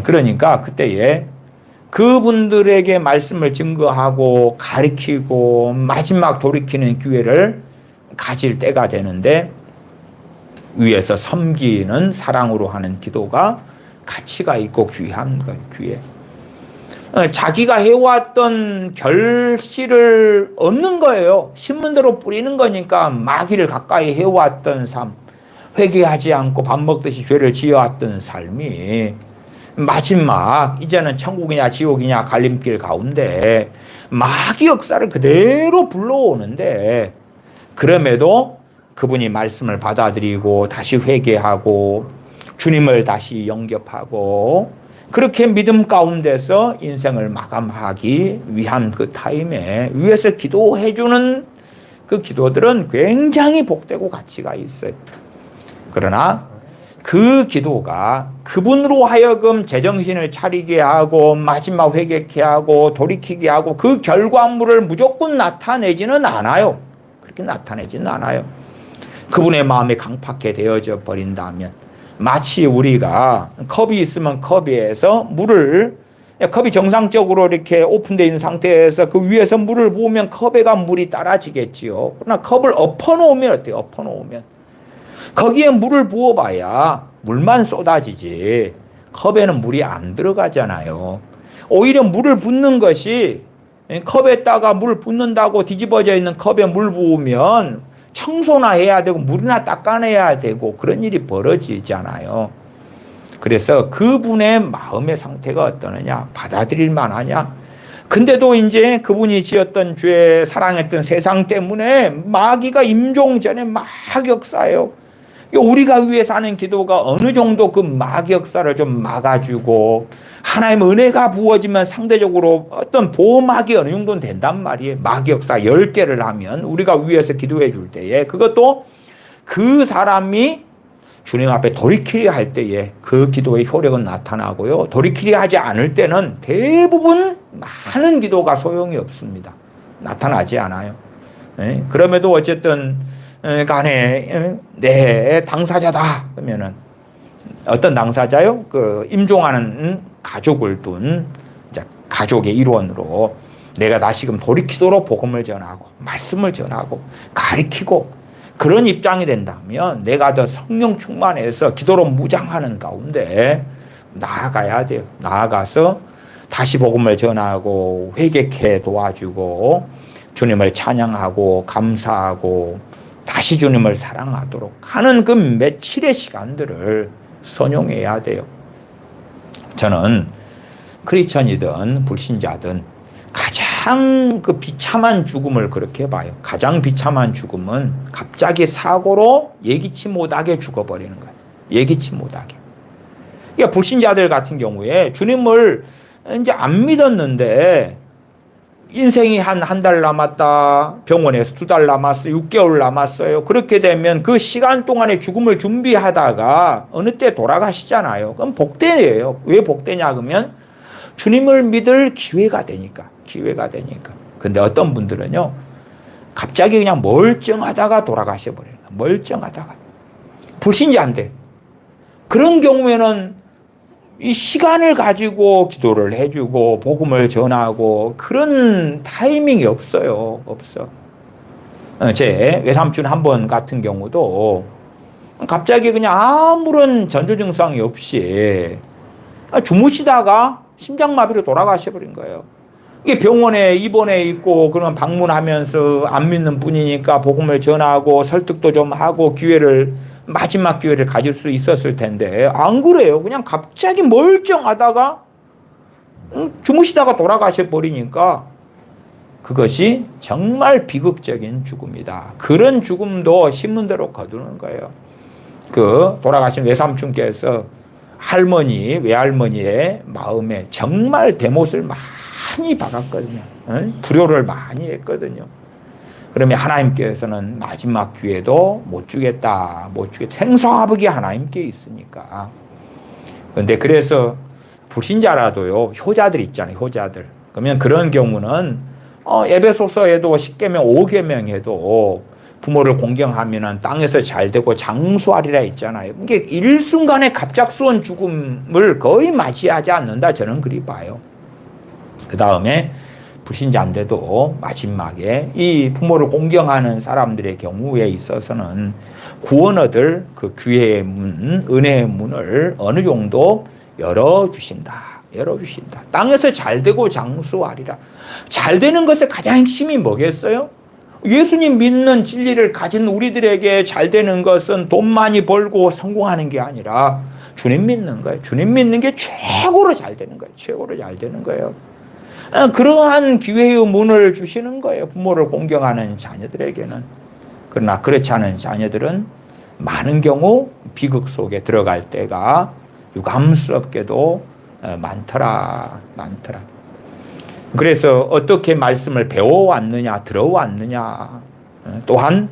그러니까 그때에 그분들에게 말씀을 증거하고 가르치고 마지막 돌이키는 기회를 가질 때가 되는데, 위에서 섬기는 사랑으로 하는 기도가 가치가 있고 귀한 거예요. 귀해. 자기가 해왔던 결실을 얻는 거예요. 신문대로 뿌리는 거니까 마귀를 가까이 해왔던 삶, 회개하지 않고 밥 먹듯이 죄를 지어왔던 삶이 마지막 이제는 천국이냐 지옥이냐 갈림길 가운데 마귀 역사를 그대로 불러오는데, 그럼에도 그분이 말씀을 받아들이고 다시 회개하고 주님을 다시 영접하고 그렇게 믿음 가운데서 인생을 마감하기 위한 그 타임에 위에서 기도해주는 그 기도들은 굉장히 복되고 가치가 있어요. 그러나 그 기도가 그분으로 하여금 제정신을 차리게 하고 마지막 회개케 하고 돌이키게 하고 그 결과물을 무조건 나타내지는 않아요. 그렇게 나타내지는 않아요. 그분의 마음이 강팍해 되어져 버린다면, 마치 우리가 컵이 있으면 컵에서 물을, 컵이 정상적으로 이렇게 오픈되어 있는 상태에서 그 위에서 물을 부으면 컵에가 물이 따라지겠지요. 그러나 컵을 엎어놓으면 어때요? 엎어놓으면 거기에 물을 부어봐야 물만 쏟아지지 컵에는 물이 안 들어가잖아요. 오히려 물을 붓는 것이, 컵에다가 물 붓는다고 뒤집어져 있는 컵에 물 부으면 청소나 해야 되고 물이나 닦아내야 되고 그런 일이 벌어지잖아요. 그래서 그분의 마음의 상태가 어떠느냐, 받아들일 만하냐. 근데도 이제 그분이 지었던 죄, 사랑했던 세상 때문에 마귀가 임종 전에 막 역사해요. 우리가 위해서 하는 기도가 어느 정도 그 마귀 역사를 좀 막아주고 하나님의 은혜가 부어지면 상대적으로 어떤 보호막이 어느 정도는 된단 말이에요. 마귀 역사 10개를 하면 우리가 위해서 기도해 줄 때에, 그것도 그 사람이 주님 앞에 돌이키려 할 때에 그 기도의 효력은 나타나고요. 돌이키려 하지 않을 때는 대부분 많은 기도가 소용이 없습니다. 나타나지 않아요. 그럼에도 어쨌든 간에 내 당사자다 그러면은 어떤 당사자요? 그 임종하는 가족을 둔 가족의 일원으로 내가 다시금 돌이키도록 복음을 전하고 말씀을 전하고 가르치고 그런 입장이 된다면 내가 더 성령 충만해서 기도로 무장하는 가운데 나아가야 돼요. 나아가서 다시 복음을 전하고 회개케 도와주고 주님을 찬양하고 감사하고 다시 주님을 사랑하도록 하는 그 며칠의 시간들을 선용해야 돼요. 저는 크리스천이든 불신자든 가장 그 비참한 죽음을 그렇게 봐요. 가장 비참한 죽음은 갑자기 사고로 예기치 못하게 죽어버리는 거예요. 예기치 못하게. 그러니까 불신자들 같은 경우에 주님을 이제 안 믿었는데 인생이 한 달 남았다. 병원에서 2달 남았어요. 6개월 남았어요. 그렇게 되면 그 시간 동안에 죽음을 준비하다가 어느 때 돌아가시잖아요. 그럼 복되예요. 왜 복되냐 그러면 주님을 믿을 기회가 되니까. 기회가 되니까. 근데 어떤 분들은요, 갑자기 그냥 멀쩡하다가 돌아가셔 버려요. 멀쩡하다가. 불신자인데. 그런 경우에는 이 시간을 가지고 기도를 해주고 복음을 전하고 그런 타이밍이 없어요. 없어. 제 외삼촌 한 번 같은 경우도 갑자기 그냥 아무런 전조 증상이 없이 주무시다가 심장마비로 돌아가셔버린 거예요. 이게 병원에 입원해 있고 그런 방문하면서 안 믿는 분이니까 복음을 전하고 설득도 좀 하고 마지막 기회를 가질 수 있었을 텐데 안 그래요. 그냥 갑자기 멀쩡하다가 주무시다가 돌아가셔 버리니까 그것이 정말 비극적인 죽음이다. 그런 죽음도 신문대로 거두는 거예요. 그 돌아가신 외삼촌께서 외할머니의 마음에 정말 대못을 많이 박았거든요. 불효를 많이 했거든요. 그러면 하나님께서는 마지막 기회도 못 주겠다. 생사화복이 하나님께 있으니까. 그런데 그래서 불신자라도요, 효자들 있잖아요. 효자들. 그러면 그런 경우는 에베소서에도 10계명 5계명에도 부모를 공경하면 땅에서 잘되고 장수하리라 있잖아요. 이게 일순간에 갑작스러운 죽음을 거의 맞이하지 않는다. 저는 그리 봐요. 그 다음에 불신자인데도 마지막에 이 부모를 공경하는 사람들의 경우에 있어서는 구원 얻을 그 기회의 문, 은혜의 문을 어느 정도 열어주신다. 땅에서 잘되고 장수하리라. 잘되는 것의 가장 핵심이 뭐겠어요? 예수님 믿는 진리를 가진 우리들에게 잘되는 것은 돈 많이 벌고 성공하는 게 아니라 주님 믿는 거예요. 주님 믿는 게 최고로 잘 되는 거예요. 최고로 잘 되는 거예요. 그러한 기회의 문을 주시는 거예요. 부모를 공경하는 자녀들에게는. 그러나 그렇지 않은 자녀들은 많은 경우 비극 속에 들어갈 때가 유감스럽게도 많더라. 그래서 어떻게 말씀을 배워왔느냐, 들어왔느냐, 또한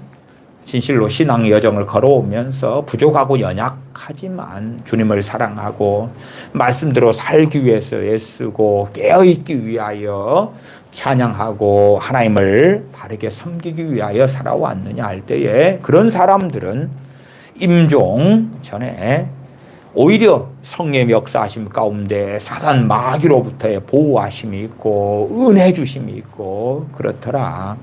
진실로 신앙의 여정을 걸어오면서 부족하고 연약하지만 주님을 사랑하고 말씀대로 살기 위해서 애쓰고 깨어있기 위하여 찬양하고 하나님을 바르게 섬기기 위하여 살아왔느냐 할 때에 그런 사람들은 임종 전에 오히려 성령의 역사하심 가운데 사단 마귀로부터의 보호하심이 있고 은혜 주심이 있고 그렇더라.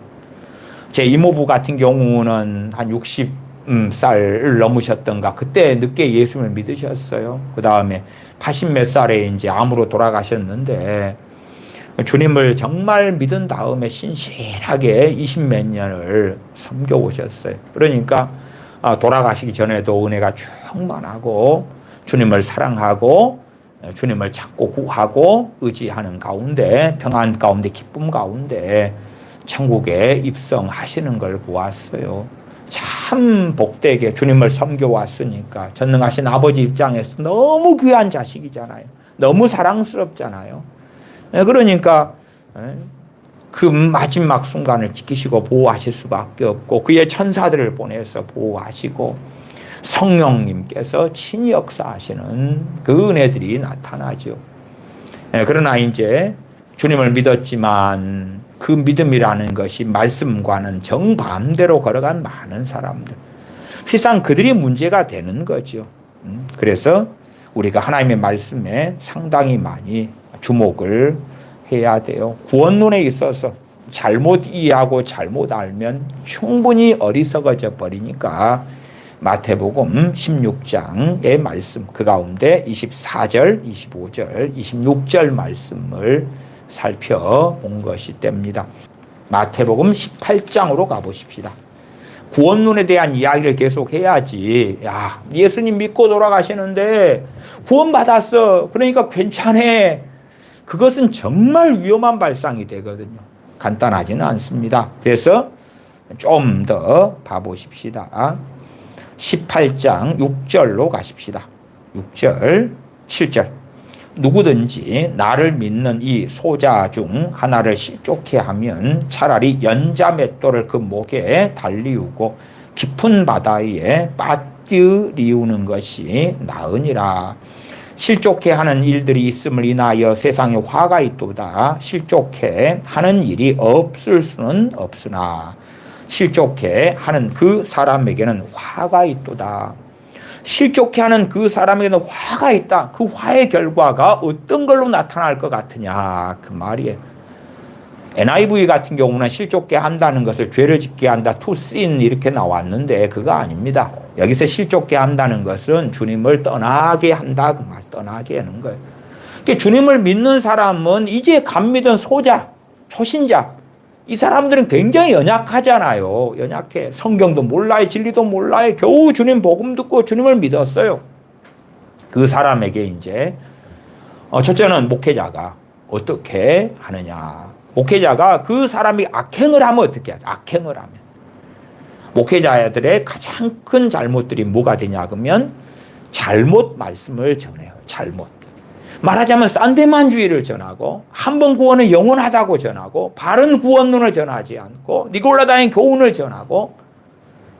제 이모부 같은 경우는 한 60살을 넘으셨던가 그때 늦게 예수님을 믿으셨어요. 그 다음에 80 몇 살에 이제 암으로 돌아가셨는데 주님을 정말 믿은 다음에 신실하게 20 몇 년을 섬겨오셨어요. 그러니까 돌아가시기 전에도 은혜가 충만하고 주님을 사랑하고 주님을 찾고 구하고 의지하는 가운데 평안 가운데 기쁨 가운데 천국에 입성하시는 걸 보았어요. 참 복되게 주님을 섬겨왔으니까 전능하신 아버지 입장에서 너무 귀한 자식이잖아요. 너무 사랑스럽잖아요. 그러니까 그 마지막 순간을 지키시고 보호하실 수밖에 없고 그의 천사들을 보내서 보호하시고 성령님께서 친히 역사하시는 그 은혜들이 나타나죠. 그러나 이제 주님을 믿었지만 그 믿음이라는 것이 말씀과는 정반대로 걸어간 많은 사람들. 실상 그들이 문제가 되는 거죠. 그래서 우리가 하나님의 말씀에 상당히 많이 주목을 해야 돼요. 구원론에 있어서 잘못 이해하고 잘못 알면 충분히 어리석어져 버리니까 마태복음 16장의 말씀 그 가운데 24절, 25절, 26절 말씀을 살펴본 것이 됩니다. 마태복음 18장으로 가보십시다. 구원론에 대한 이야기를 계속 해야지. 야, 예수님 믿고 돌아가시는데 구원받았어. 그러니까 괜찮아. 그것은 정말 위험한 발상이 되거든요. 간단하지는 않습니다. 그래서 좀 더 봐보십시다. 18장 6절로 가십시다. 6절, 7절. 누구든지 나를 믿는 이 소자 중 하나를 실족해 하면 차라리 연자 맷돌을 그 목에 달리우고 깊은 바다에 빠뜨리우는 것이 나으니라. 실족해 하는 일들이 있음을 인하여 세상에 화가 있도다. 실족해 하는 일이 없을 수는 없으나 실족해 하는 그 사람에게는 화가 있도다. 실족해 하는 그 사람에게는 화가 있다. 그 화의 결과가 어떤 걸로 나타날 것 같으냐 그 말이에요. NIV 같은 경우는 실족해 한다는 것을 죄를 짓게 한다 to sin 이렇게 나왔는데 그거 아닙니다. 여기서 실족해 한다는 것은 주님을 떠나게 한다 그 말. 떠나게 하는 거예요. 그러니까 주님을 믿는 사람은 이제 감 믿은 소자 초신자 이 사람들은 굉장히 연약하잖아요. 연약해. 성경도 몰라요. 진리도 몰라요. 겨우 주님 복음 듣고 주님을 믿었어요. 그 사람에게 이제 첫째는 목회자가 어떻게 하느냐. 목회자가 그 사람이 악행을 하면 어떻게 하죠? 악행을 하면. 목회자들의 가장 큰 잘못들이 뭐가 되냐 그러면 잘못 말씀을 전해요. 잘못. 말하자면 싼데만주의를 전하고 한 번 구원은 영원하다고 전하고 바른 구원론을 전하지 않고 니골라다인 교훈을 전하고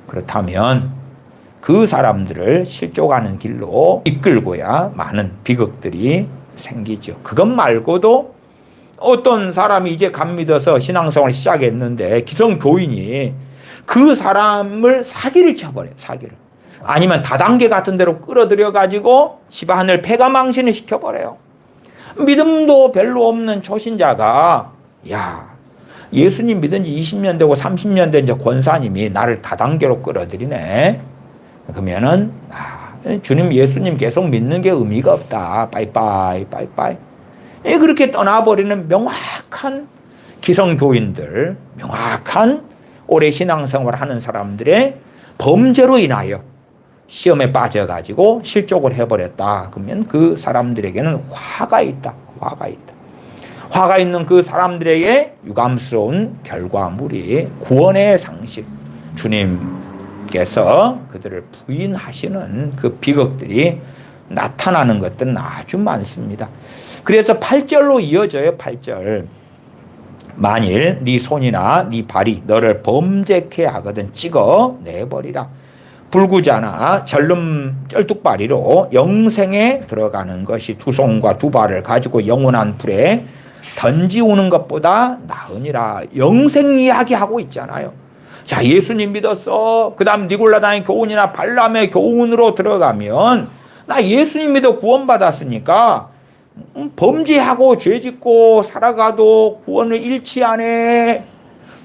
그렇다면 그 사람들을 실족하는 길로 이끌고야 많은 비극들이 생기죠. 그것 말고도 어떤 사람이 이제 감 믿어서 신앙생활을 시작했는데 기성교인이 그 사람을 사기를 쳐버려요. 사기를. 아니면 다단계 같은 데로 끌어들여 가지고 집안을 패가망신을 시켜버려요. 믿음도 별로 없는 초신자가 야 예수님 믿은 지 20년 되고 30년 된 저 권사님이 나를 다단계로 끌어들이네. 그러면은 주님 예수님 계속 믿는 게 의미가 없다. 빠이빠이 빠이빠이. 그렇게 떠나버리는 명확한 기성교인들, 명확한 오래 신앙생활을 하는 사람들의 범죄로 인하여 시험에 빠져가지고 실족을 해버렸다. 그러면 그 사람들에게는 화가 있다. 화가 있다. 화가 있는 그 사람들에게 유감스러운 결과물이 구원의 상식, 주님께서 그들을 부인하시는 그 비극들이 나타나는 것들은 아주 많습니다. 그래서 8절로 이어져요. 8절. 만일 네 손이나 네 발이 너를 범죄케 하거든 찍어 내버리라. 불구자나 쩔뚝발이로 영생에 들어가는 것이 두 손과 두 발을 가지고 영원한 불에 던지우는 것보다 나으니라. 영생 이야기하고 있잖아요. 자, 예수님 믿었어. 그 다음 니골라다의 교훈이나 발람의 교훈으로 들어가면 나 예수님 믿어 구원받았으니까 범죄하고 죄짓고 살아가도 구원을 잃지 않아.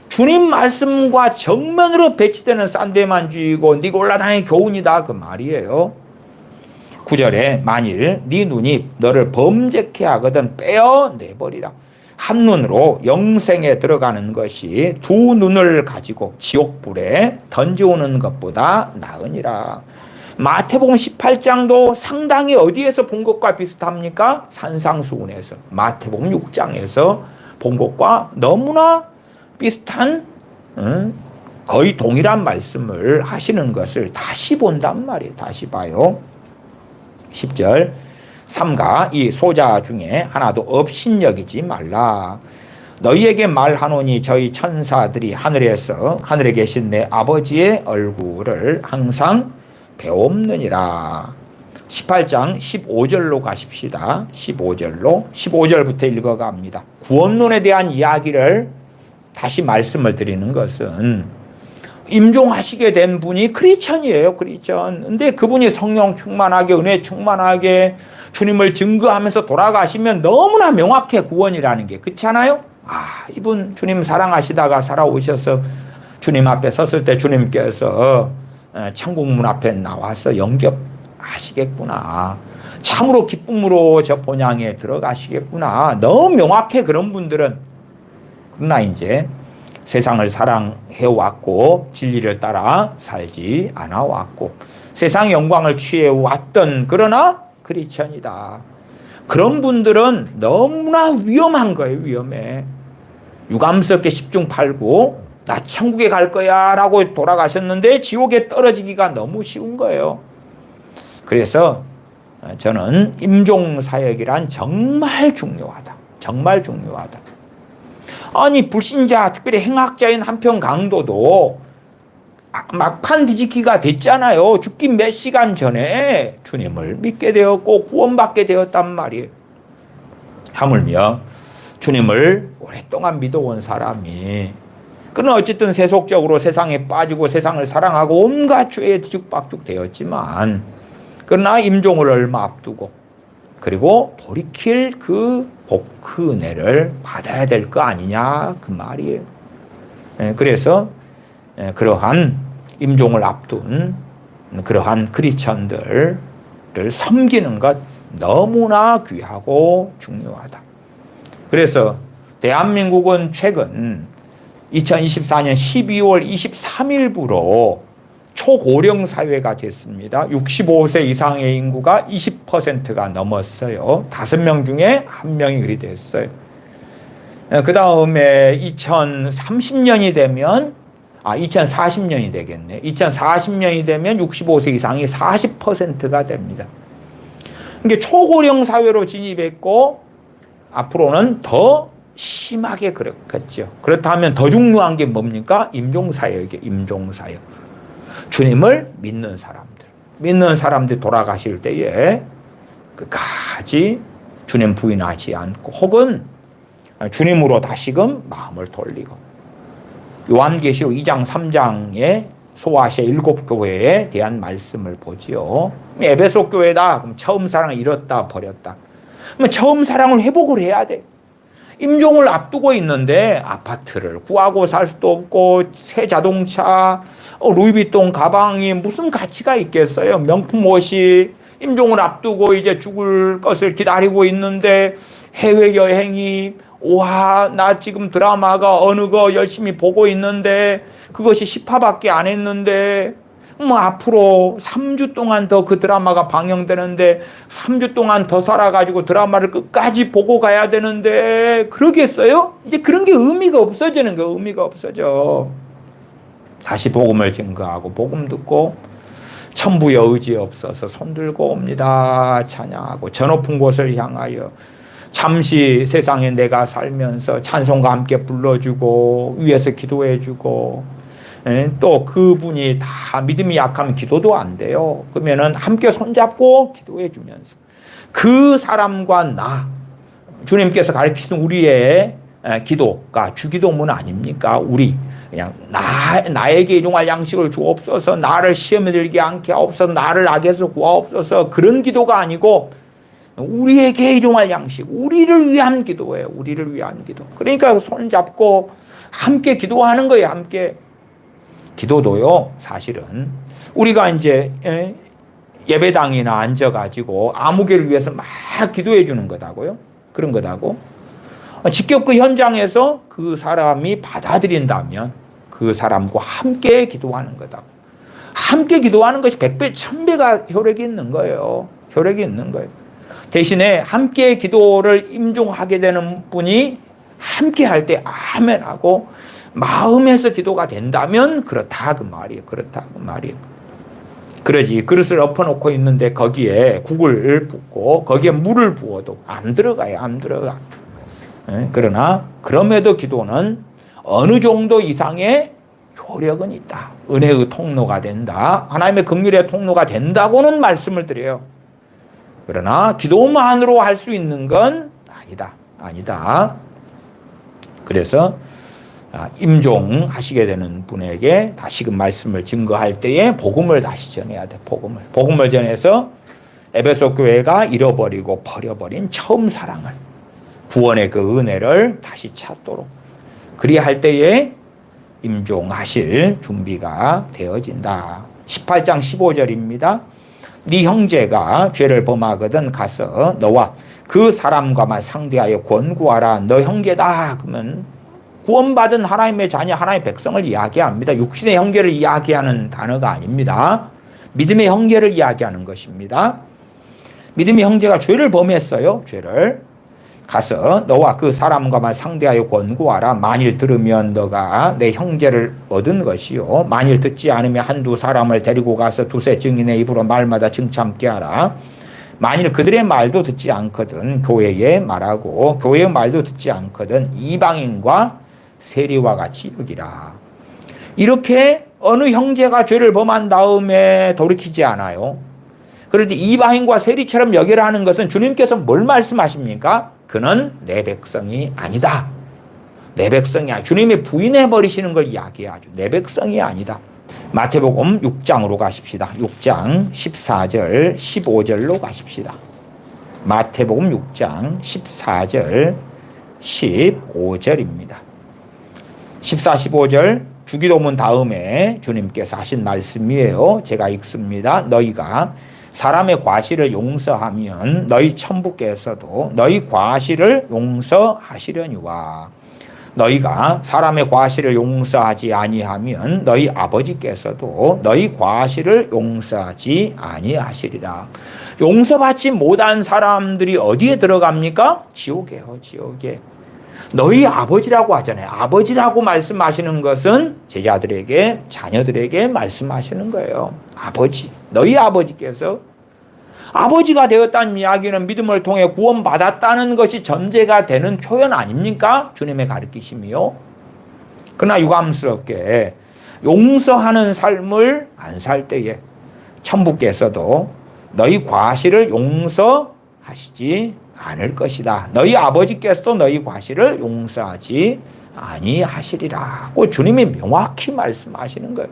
주님 말씀과 정면으로 배치되는 싼데만주의고 니골라다의 교훈이다 그 말이에요. 9절에 만일 네 눈이 너를 범죄케 하거든 빼어내버리라. 한 눈으로 영생에 들어가는 것이 두 눈을 가지고 지옥불에 던져오는 것보다 나으니라. 마태복음 18장도 상당히 어디에서 본 것과 비슷합니까? 산상수훈에서. 마태복음 6장에서 본 것과 너무나 비슷한 거의 동일한 말씀을 하시는 것을 다시 본단 말이에요. 다시 봐요. 10절 삼가 이 소자 중에 하나도 업신여기지 말라. 너희에게 말하노니 저희 천사들이 하늘에 계신 내 아버지의 얼굴을 항상 배옵느니라. 18장 15절로 가십시다. 15절부터 읽어갑니다. 구원론에 대한 이야기를 다시 말씀을 드리는 것은 임종하시게 된 분이 크리스천이에요. 크리스천. 근데 그분이 성령 충만하게 은혜 충만하게 주님을 증거하면서 돌아가시면 너무나 명확해 구원이라는 게. 그렇지 않아요? 이분 주님 사랑하시다가 살아오셔서 주님 앞에 섰을 때 주님께서 천국문 앞에 나와서 영접하시겠구나. 참으로 기쁨으로 저 본향에 들어가시겠구나. 너무 명확해 그런 분들은. 그러나 이제 세상을 사랑해왔고 진리를 따라 살지 않아왔고 세상의 영광을 취해왔던 그러나 크리스천이다. 그런 분들은 너무나 위험한 거예요. 위험해. 유감스럽게 10중 8구 나 천국에 갈 거야 라고 돌아가셨는데 지옥에 떨어지기가 너무 쉬운 거예요. 그래서 저는 임종사역이란 정말 중요하다. 정말 중요하다. 아니 불신자 특별히 행악자인 한편 강도도 막판 뒤집기가 됐잖아요. 죽기 몇 시간 전에 주님을 믿게 되었고 구원받게 되었단 말이에요. 하물며 주님을 오랫동안 믿어온 사람이 그는 어쨌든 세속적으로 세상에 빠지고 세상을 사랑하고 온갖 죄에 뒤죽박죽 되었지만 그러나 임종을 얼마 앞두고 그리고 돌이킬 그 은혜를 받아야 될 거 아니냐 그 말이에요. 그래서 그러한 임종을 앞둔 그러한 크리스천들을 섬기는 것 너무나 귀하고 중요하다. 그래서 대한민국은 최근 2024년 12월 23일부로 초고령 사회가 됐습니다. 65세 이상의 인구가 20%가 넘었어요. 5명 중에 1명이 그리 됐어요. 그 다음에 2030년이 되면 2040년이 되겠네. 2040년이 되면 65세 이상이 40%가 됩니다. 이게 초고령 사회로 진입했고 앞으로는 더 심하게 그렇겠죠. 그렇다면 더 중요한 게 뭡니까? 임종사역이에요. 임종사역. 주님을 믿는 사람들 돌아가실 때에 끝까지 주님 부인하지 않고 혹은 주님으로 다시금 마음을 돌리고 요한계시록 2장 3장에 소아시아 7교회에 대한 말씀을 보지요. 에베소 교회다. 그럼 처음 사랑을 잃었다 버렸다. 그럼 처음 사랑을 회복을 해야 돼. 임종을 앞두고 있는데 아파트를 구하고 살 수도 없고 새 자동차, 루이비통 가방이 무슨 가치가 있겠어요. 명품 옷이 임종을 앞두고 이제 죽을 것을 기다리고 있는데 해외여행이 와, 나 지금 드라마가 어느 거 열심히 보고 있는데 그것이 10화밖에 안 했는데 뭐 앞으로 3주 동안 더 그 드라마가 방영되는데 3주 동안 더 살아가지고 드라마를 끝까지 보고 가야 되는데 그러겠어요? 이제 그런 게 의미가 없어지는 거예요. 의미가 없어져. 다시 복음을 증거하고 복음 듣고 천부의 의지 없어서 손들고 옵니다. 찬양하고 저 높은 곳을 향하여 잠시 세상에 내가 살면서 찬송과 함께 불러주고 위에서 기도해주고 또 그분이 다 믿음이 약하면 기도도 안 돼요. 그러면은 함께 손잡고 기도해주면서 그 사람과 나 주님께서 가르치신 우리의 기도가 주기도문 아닙니까? 우리 그냥 나에게 일용할 양식을 주옵소서, 나를 시험에 들게 않게 하옵소서, 나를 악에서 구하옵소서, 그런 기도가 아니고 우리에게 일용할 양식, 우리를 위한 기도예요. 우리를 위한 기도. 그러니까 손잡고 함께 기도하는 거예요. 함께. 기도도요, 사실은 우리가 이제 예배당이나 앉아가지고 아무개를 위해서 막 기도해 주는 거다고요. 그런 거다고. 직접 그 현장에서 그 사람이 받아들인다면 그 사람과 함께 기도하는 거다. 함께 기도하는 것이 100배, 1000배가 효력이 있는 거예요. 효력이 있는 거예요. 대신에 함께 기도를 임종하게 되는 분이 함께 할 때 아멘 하고 마음에서 기도가 된다면 그렇다 그 말이에요. 그렇다 그 말이에요. 그러지 그릇을 엎어놓고 있는데 거기에 국을 붓고 거기에 물을 부어도 안 들어가요. 안 들어가. 그러나 그럼에도 기도는 어느 정도 이상의 효력은 있다. 은혜의 통로가 된다. 하나님의 긍휼의 통로가 된다고는 말씀을 드려요. 그러나 기도만으로 할 수 있는 건 아니다. 아니다. 그래서 임종하시게 되는 분에게 다시금 말씀을 증거할 때에 복음을 다시 전해야 돼. 복음을 전해서 에베소 교회가 잃어버리고 버려버린 처음 사랑을, 구원의 그 은혜를 다시 찾도록 그리할 때에 임종하실 준비가 되어진다. 18장 15절입니다. 네 형제가 죄를 범하거든 가서 너와 그 사람과만 상대하여 권고하라. 너 형제다. 그러면 구원받은 하나님의 자녀, 하나님의 백성을 이야기합니다. 육신의 형제를 이야기하는 단어가 아닙니다. 믿음의 형제를 이야기하는 것입니다. 믿음의 형제가 죄를 범했어요. 죄를. 가서 너와 그 사람과만 상대하여 권고하라. 만일 들으면 너가 내 형제를 얻은 것이요. 만일 듣지 않으면 한두 사람을 데리고 가서 두세 증인의 입으로 말마다 증참게 하라. 만일 그들의 말도 듣지 않거든 교회에 말하고 교회의 말도 듣지 않거든 이방인과 세리와 같이 여기라. 이렇게 어느 형제가 죄를 범한 다음에 돌이키지 않아요. 그런데 이방인과 세리처럼 여기라는 것은 주님께서 뭘 말씀하십니까? 그는 내 백성이 아니다. 내 백성이 아니다. 주님이 부인해버리시는 걸 이야기하죠. 내 백성이 아니다. 마태복음 6장으로 가십시다. 6장 14절 15절로 가십시다. 마태복음 6장 14절 15절입니다. 14, 15절 주기도문 다음에 주님께서 하신 말씀이에요. 제가 읽습니다. 너희가 사람의 과실을 용서하면 너희 천부께서도 너희 과실을 용서하시려니와 너희가 사람의 과실을 용서하지 아니하면 너희 아버지께서도 너희 과실을 용서하지 아니하시리라. 용서받지 못한 사람들이 어디에 들어갑니까? 지옥에요. 지옥에. 너희 아버지라고 하잖아요. 아버지라고 말씀하시는 것은 제자들에게, 자녀들에게 말씀하시는 거예요. 아버지. 너희 아버지께서 아버지가 되었다는 이야기는 믿음을 통해 구원받았다는 것이 전제가 되는 표현 아닙니까? 주님의 가르치심이요. 그러나 유감스럽게 용서하는 삶을 안 살 때에 천부께서도 너희 과실을 용서하시지 않을 것이다. 너희 아버지께서도 너희 과실을 용서하지 아니하시리라고 주님이 명확히 말씀하시는 거예요.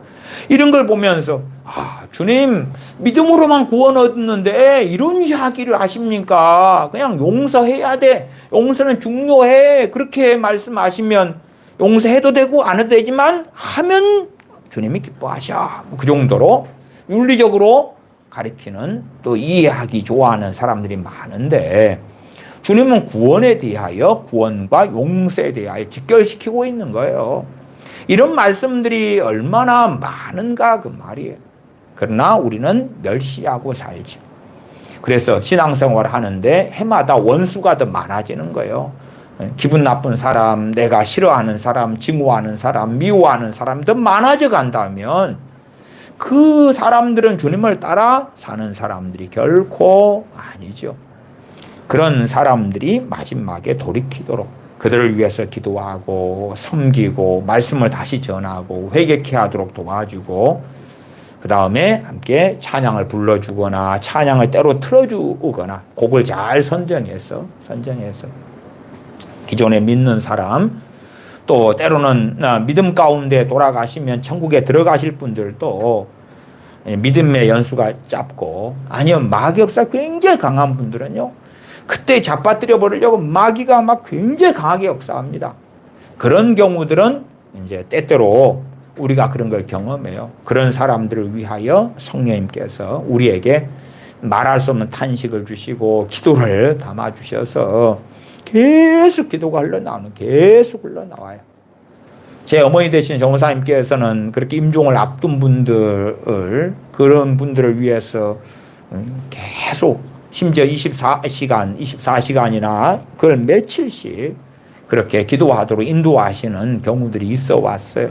이런 걸 보면서 주님 믿음으로만 구원 얻는데 이런 이야기를 하십니까? 그냥 용서해야 돼. 용서는 중요해. 그렇게 말씀하시면 용서해도 되고 안 해도 되지만 하면 주님이 기뻐하셔. 그 정도로 윤리적으로 가르치는 또 이해하기 좋아하는 사람들이 많은데 주님은 구원에 대하여 구원과 용서에 대하여 직결시키고 있는 거예요. 이런 말씀들이 얼마나 많은가 그 말이에요. 그러나 우리는 멸시하고 살죠. 그래서 신앙생활을 하는데 해마다 원수가 더 많아지는 거예요. 기분 나쁜 사람, 내가 싫어하는 사람, 증오하는 사람, 미워하는 사람 더 많아져 간다면 그 사람들은 주님을 따라 사는 사람들이 결코 아니죠. 그런 사람들이 마지막에 돌이키도록 그들을 위해서 기도하고 섬기고 말씀을 다시 전하고 회개케 하도록 도와주고 그 다음에 함께 찬양을 불러주거나 찬양을 때로 틀어주거나 곡을 잘 선정해서 기존에 믿는 사람 또 때로는 믿음 가운데 돌아가시면 천국에 들어가실 분들도 믿음의 연수가 짧고 아니면 마귀 역사 굉장히 강한 분들은요 그때 잡아뜨려 버리려고 마귀가 막 굉장히 강하게 역사합니다. 그런 경우들은 이제 때때로 우리가 그런 걸 경험해요. 그런 사람들을 위하여 성령님께서 우리에게 말할 수 없는 탄식을 주시고 기도를 담아 주셔서 계속 기도가 계속 흘러나와요. 제 어머니 되신 정사님께서는 그렇게 임종을 앞둔 그런 분들을 위해서 계속 심지어 24시간이나 그걸 며칠씩 그렇게 기도하도록 인도하시는 경우들이 있어 왔어요.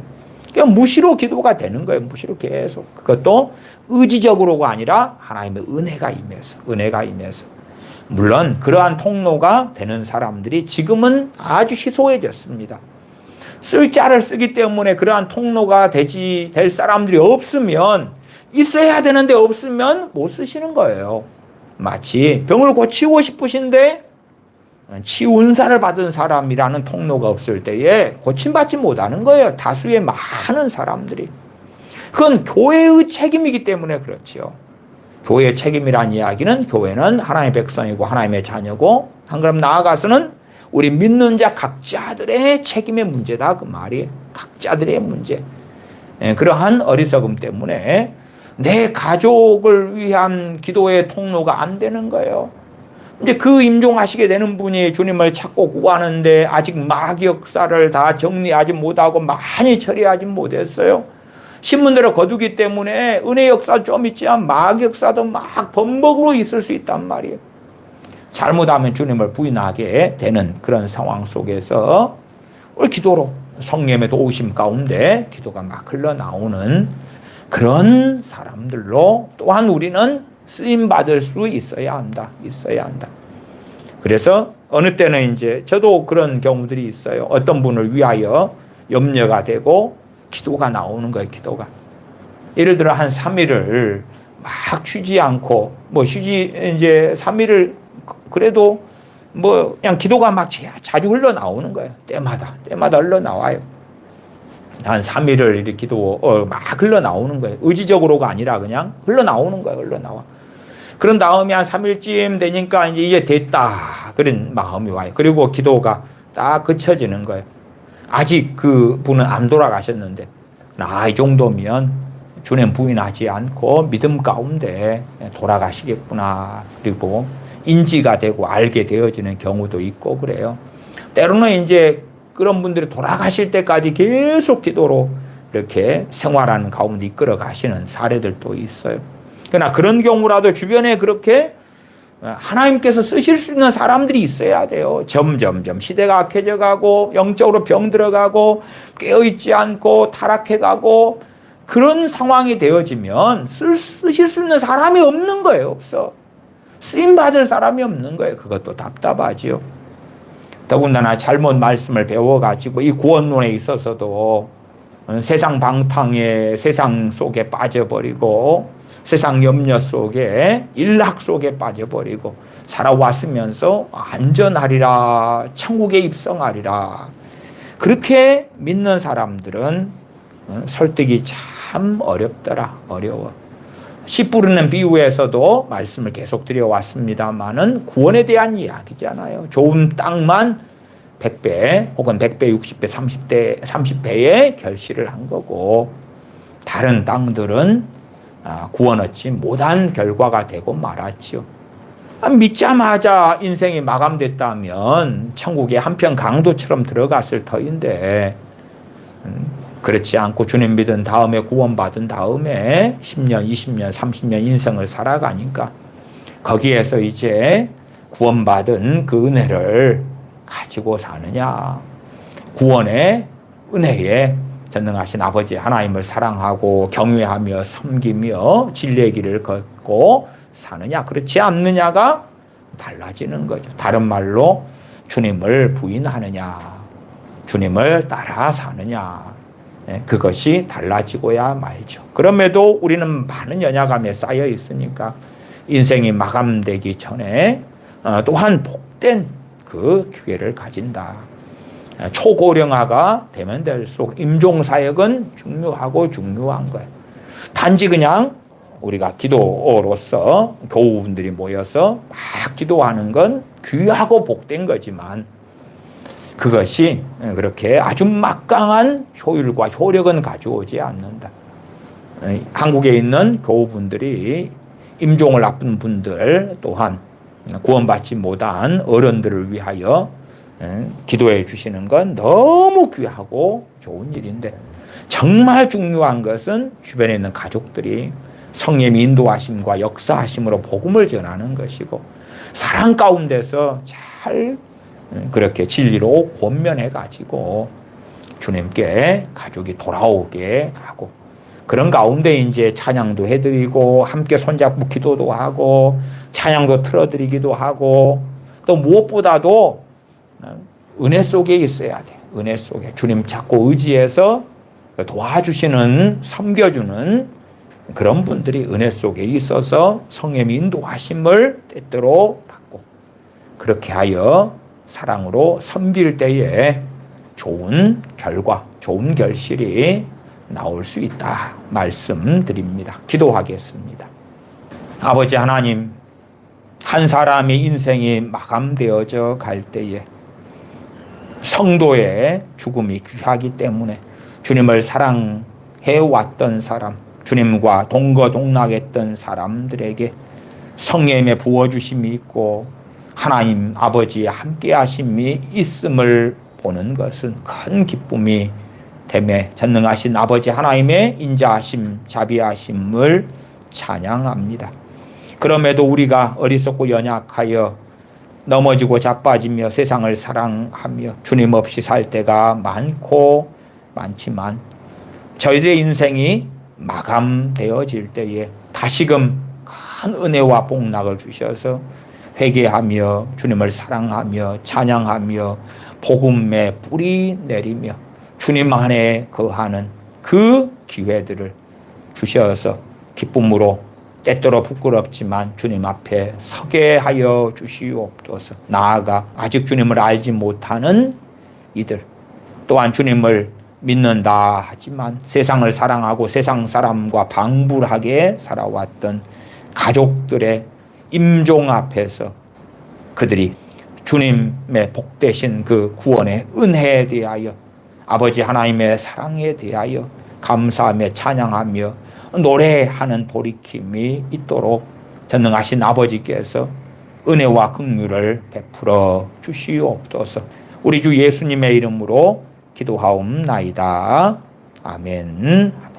그러니까 무시로 기도가 되는 거예요. 무시로 계속. 그것도 의지적으로가 아니라 하나님의 은혜가 임해서. 물론 그러한 통로가 되는 사람들이 지금은 아주 희소해졌습니다. 쓸 자를 쓰기 때문에 그러한 통로가 될 사람들이 없으면 있어야 되는데 없으면 못 쓰시는 거예요. 마치 병을 고치고 싶으신데 치유 은사를 받은 사람이라는 통로가 없을 때에 고침받지 못하는 거예요. 다수의 많은 사람들이. 그건 교회의 책임이기 때문에 그렇죠. 교회의 책임이란 이야기는 교회는 하나님의 백성이고 하나님의 자녀고 한 걸음 나아가서는 우리 믿는 자 각자들의 책임의 문제다 그 말이에요. 각자들의 문제. 그러한 어리석음 때문에 내 가족을 위한 기도의 통로가 안 되는 거예요. 이제 그 임종하시게 되는 분이 주님을 찾고 구하는데 아직 마귀 역사를 다 정리하지 못하고 많이 처리하지 못했어요. 신문대로 거두기 때문에 은혜 역사 좀 있지만 마귀 역사도 막 범벅으로 있을 수 있단 말이에요. 잘못하면 주님을 부인하게 되는 그런 상황 속에서 우리 기도로 성령의 도우심 가운데 기도가 막 흘러나오는 그런 사람들로 또한 우리는 쓰임받을 수 있어야 한다. 그래서 어느 때는 이제 저도 그런 경우들이 있어요. 어떤 분을 위하여 염려가 되고 기도가 나오는 거예요. 기도가. 예를 들어 한 3일을 막 쉬지 않고 이제 3일을 그래도 그냥 기도가 막 자주 흘러나오는 거예요. 때마다 흘러나와요. 한 3일을 이렇게 기도 막 흘러나오는 거예요. 의지적으로가 아니라 그냥 흘러나오는 거예요. 그런 다음에 한 3일쯤 되니까 이제 됐다. 그런 마음이 와요. 그리고 기도가 딱 그쳐지는 거예요. 아직 그 분은 안 돌아가셨는데, 이 정도면 주님 부인하지 않고 믿음 가운데 돌아가시겠구나. 그리고 인지가 되고 알게 되어지는 경우도 있고 그래요. 때로는 이제 그런 분들이 돌아가실 때까지 계속 기도로 이렇게 생활하는 가운데 이끌어 가시는 사례들도 있어요. 그러나 그런 경우라도 주변에 그렇게 하나님께서 쓰실 수 있는 사람들이 있어야 돼요. 점점점 시대가 악해져 가고 영적으로 병 들어가고 깨어있지 않고 타락해 가고 그런 상황이 되어지면 쓰실 수 있는 사람이 없는 거예요. 없어. 쓰임받을 사람이 없는 거예요. 그것도 답답하지요. 더군다나 잘못 말씀을 배워가지고 이 구원론에 있어서도 세상 방탕에 세상 속에 빠져버리고 세상 염려 속에 일락 속에 빠져버리고 살아왔으면서 안전하리라 천국에 입성하리라 그렇게 믿는 사람들은 설득이 참 어려워. 씨 뿌리는 비유에서도 말씀을 계속 드려왔습니다만은 구원에 대한 이야기잖아요. 좋은 땅만 100배 혹은 100배, 60배, 30배의 결실을 한 거고 다른 땅들은 구원 얻지 못한 결과가 되고 말았죠. 믿자마자 인생이 마감됐다면 천국에 한편 강도처럼 들어갔을 터인데 그렇지 않고 주님 믿은 다음에 구원받은 다음에 10년, 20년, 30년 인생을 살아가니까 거기에서 이제 구원받은 그 은혜를 가지고 사느냐. 구원의 은혜에 전능하신 아버지 하나님을 사랑하고 경외하며 섬기며 진리의 길을 걷고 사느냐. 그렇지 않느냐가 달라지는 거죠. 다른 말로 주님을 부인하느냐. 주님을 따라 사느냐. 그것이 달라지고야 말죠. 그럼에도 우리는 많은 연약함에 쌓여 있으니까 인생이 마감되기 전에 또한 복된 그 기회를 가진다. 초고령화가 되면 될수록 임종사역은 중요하고 중요한 거예요. 단지 그냥 우리가 기도로서 교우분들이 모여서 막 기도하는 건 귀하고 복된 거지만 그것이 그렇게 아주 막강한 효율과 효력은 가져오지 않는다. 한국에 있는 교우분들이 임종을 앞둔 분들 또한 구원받지 못한 어른들을 위하여 기도해 주시는 건 너무 귀하고 좋은 일인데 정말 중요한 것은 주변에 있는 가족들이 성령의 인도하심과 역사하심으로 복음을 전하는 것이고 사랑 가운데서 잘 그렇게 진리로 권면해 가지고 주님께 가족이 돌아오게 하고 그런 가운데 이제 찬양도 해드리고 함께 손잡고 기도도 하고 찬양도 틀어드리기도 하고 또 무엇보다도 은혜 속에 있어야 돼. 은혜 속에 주님 찾고 의지해서 도와주시는 섬겨주는 그런 분들이 은혜 속에 있어서 성령의 인도하심을 때때로 받고 그렇게 하여 사랑으로 섬길 때에 좋은 결과, 좋은 결실이 나올 수 있다 말씀드립니다. 기도하겠습니다. 아버지 하나님, 한 사람의 인생이 마감되어져 갈 때에 성도의 죽음이 귀하기 때문에 주님을 사랑해 왔던 사람, 주님과 동거동락했던 사람들에게 성령의 부어주심이 있고 하나님 아버지의 함께하심이 있음을 보는 것은 큰 기쁨이 되매 전능하신 아버지 하나님의 인자하심, 자비하심을 찬양합니다. 그럼에도 우리가 어리석고 연약하여 넘어지고 자빠지며 세상을 사랑하며 주님 없이 살 때가 많지만 저희들의 인생이 마감되어질 때에 다시금 큰 은혜와 복락을 주셔서 회개하며 주님을 사랑하며 찬양하며 복음의 뿌리 내리며 주님 안에 거하는 그 기회들을 주셔서 기쁨으로 때때로 부끄럽지만 주님 앞에 서게 하여 주시옵소서. 나아가 아직 주님을 알지 못하는 이들 또한 주님을 믿는다 하지만 세상을 사랑하고 세상 사람과 방불하게 살아왔던 가족들의 임종 앞에서 그들이 주님의 복되신 그 구원의 은혜에 대하여 아버지 하나님의 사랑에 대하여 감사하며 찬양하며 노래하는 돌이킴이 있도록 전능하신 아버지께서 은혜와 긍휼을 베풀어 주시옵소서. 우리 주 예수님의 이름으로 기도하옵나이다. 아멘.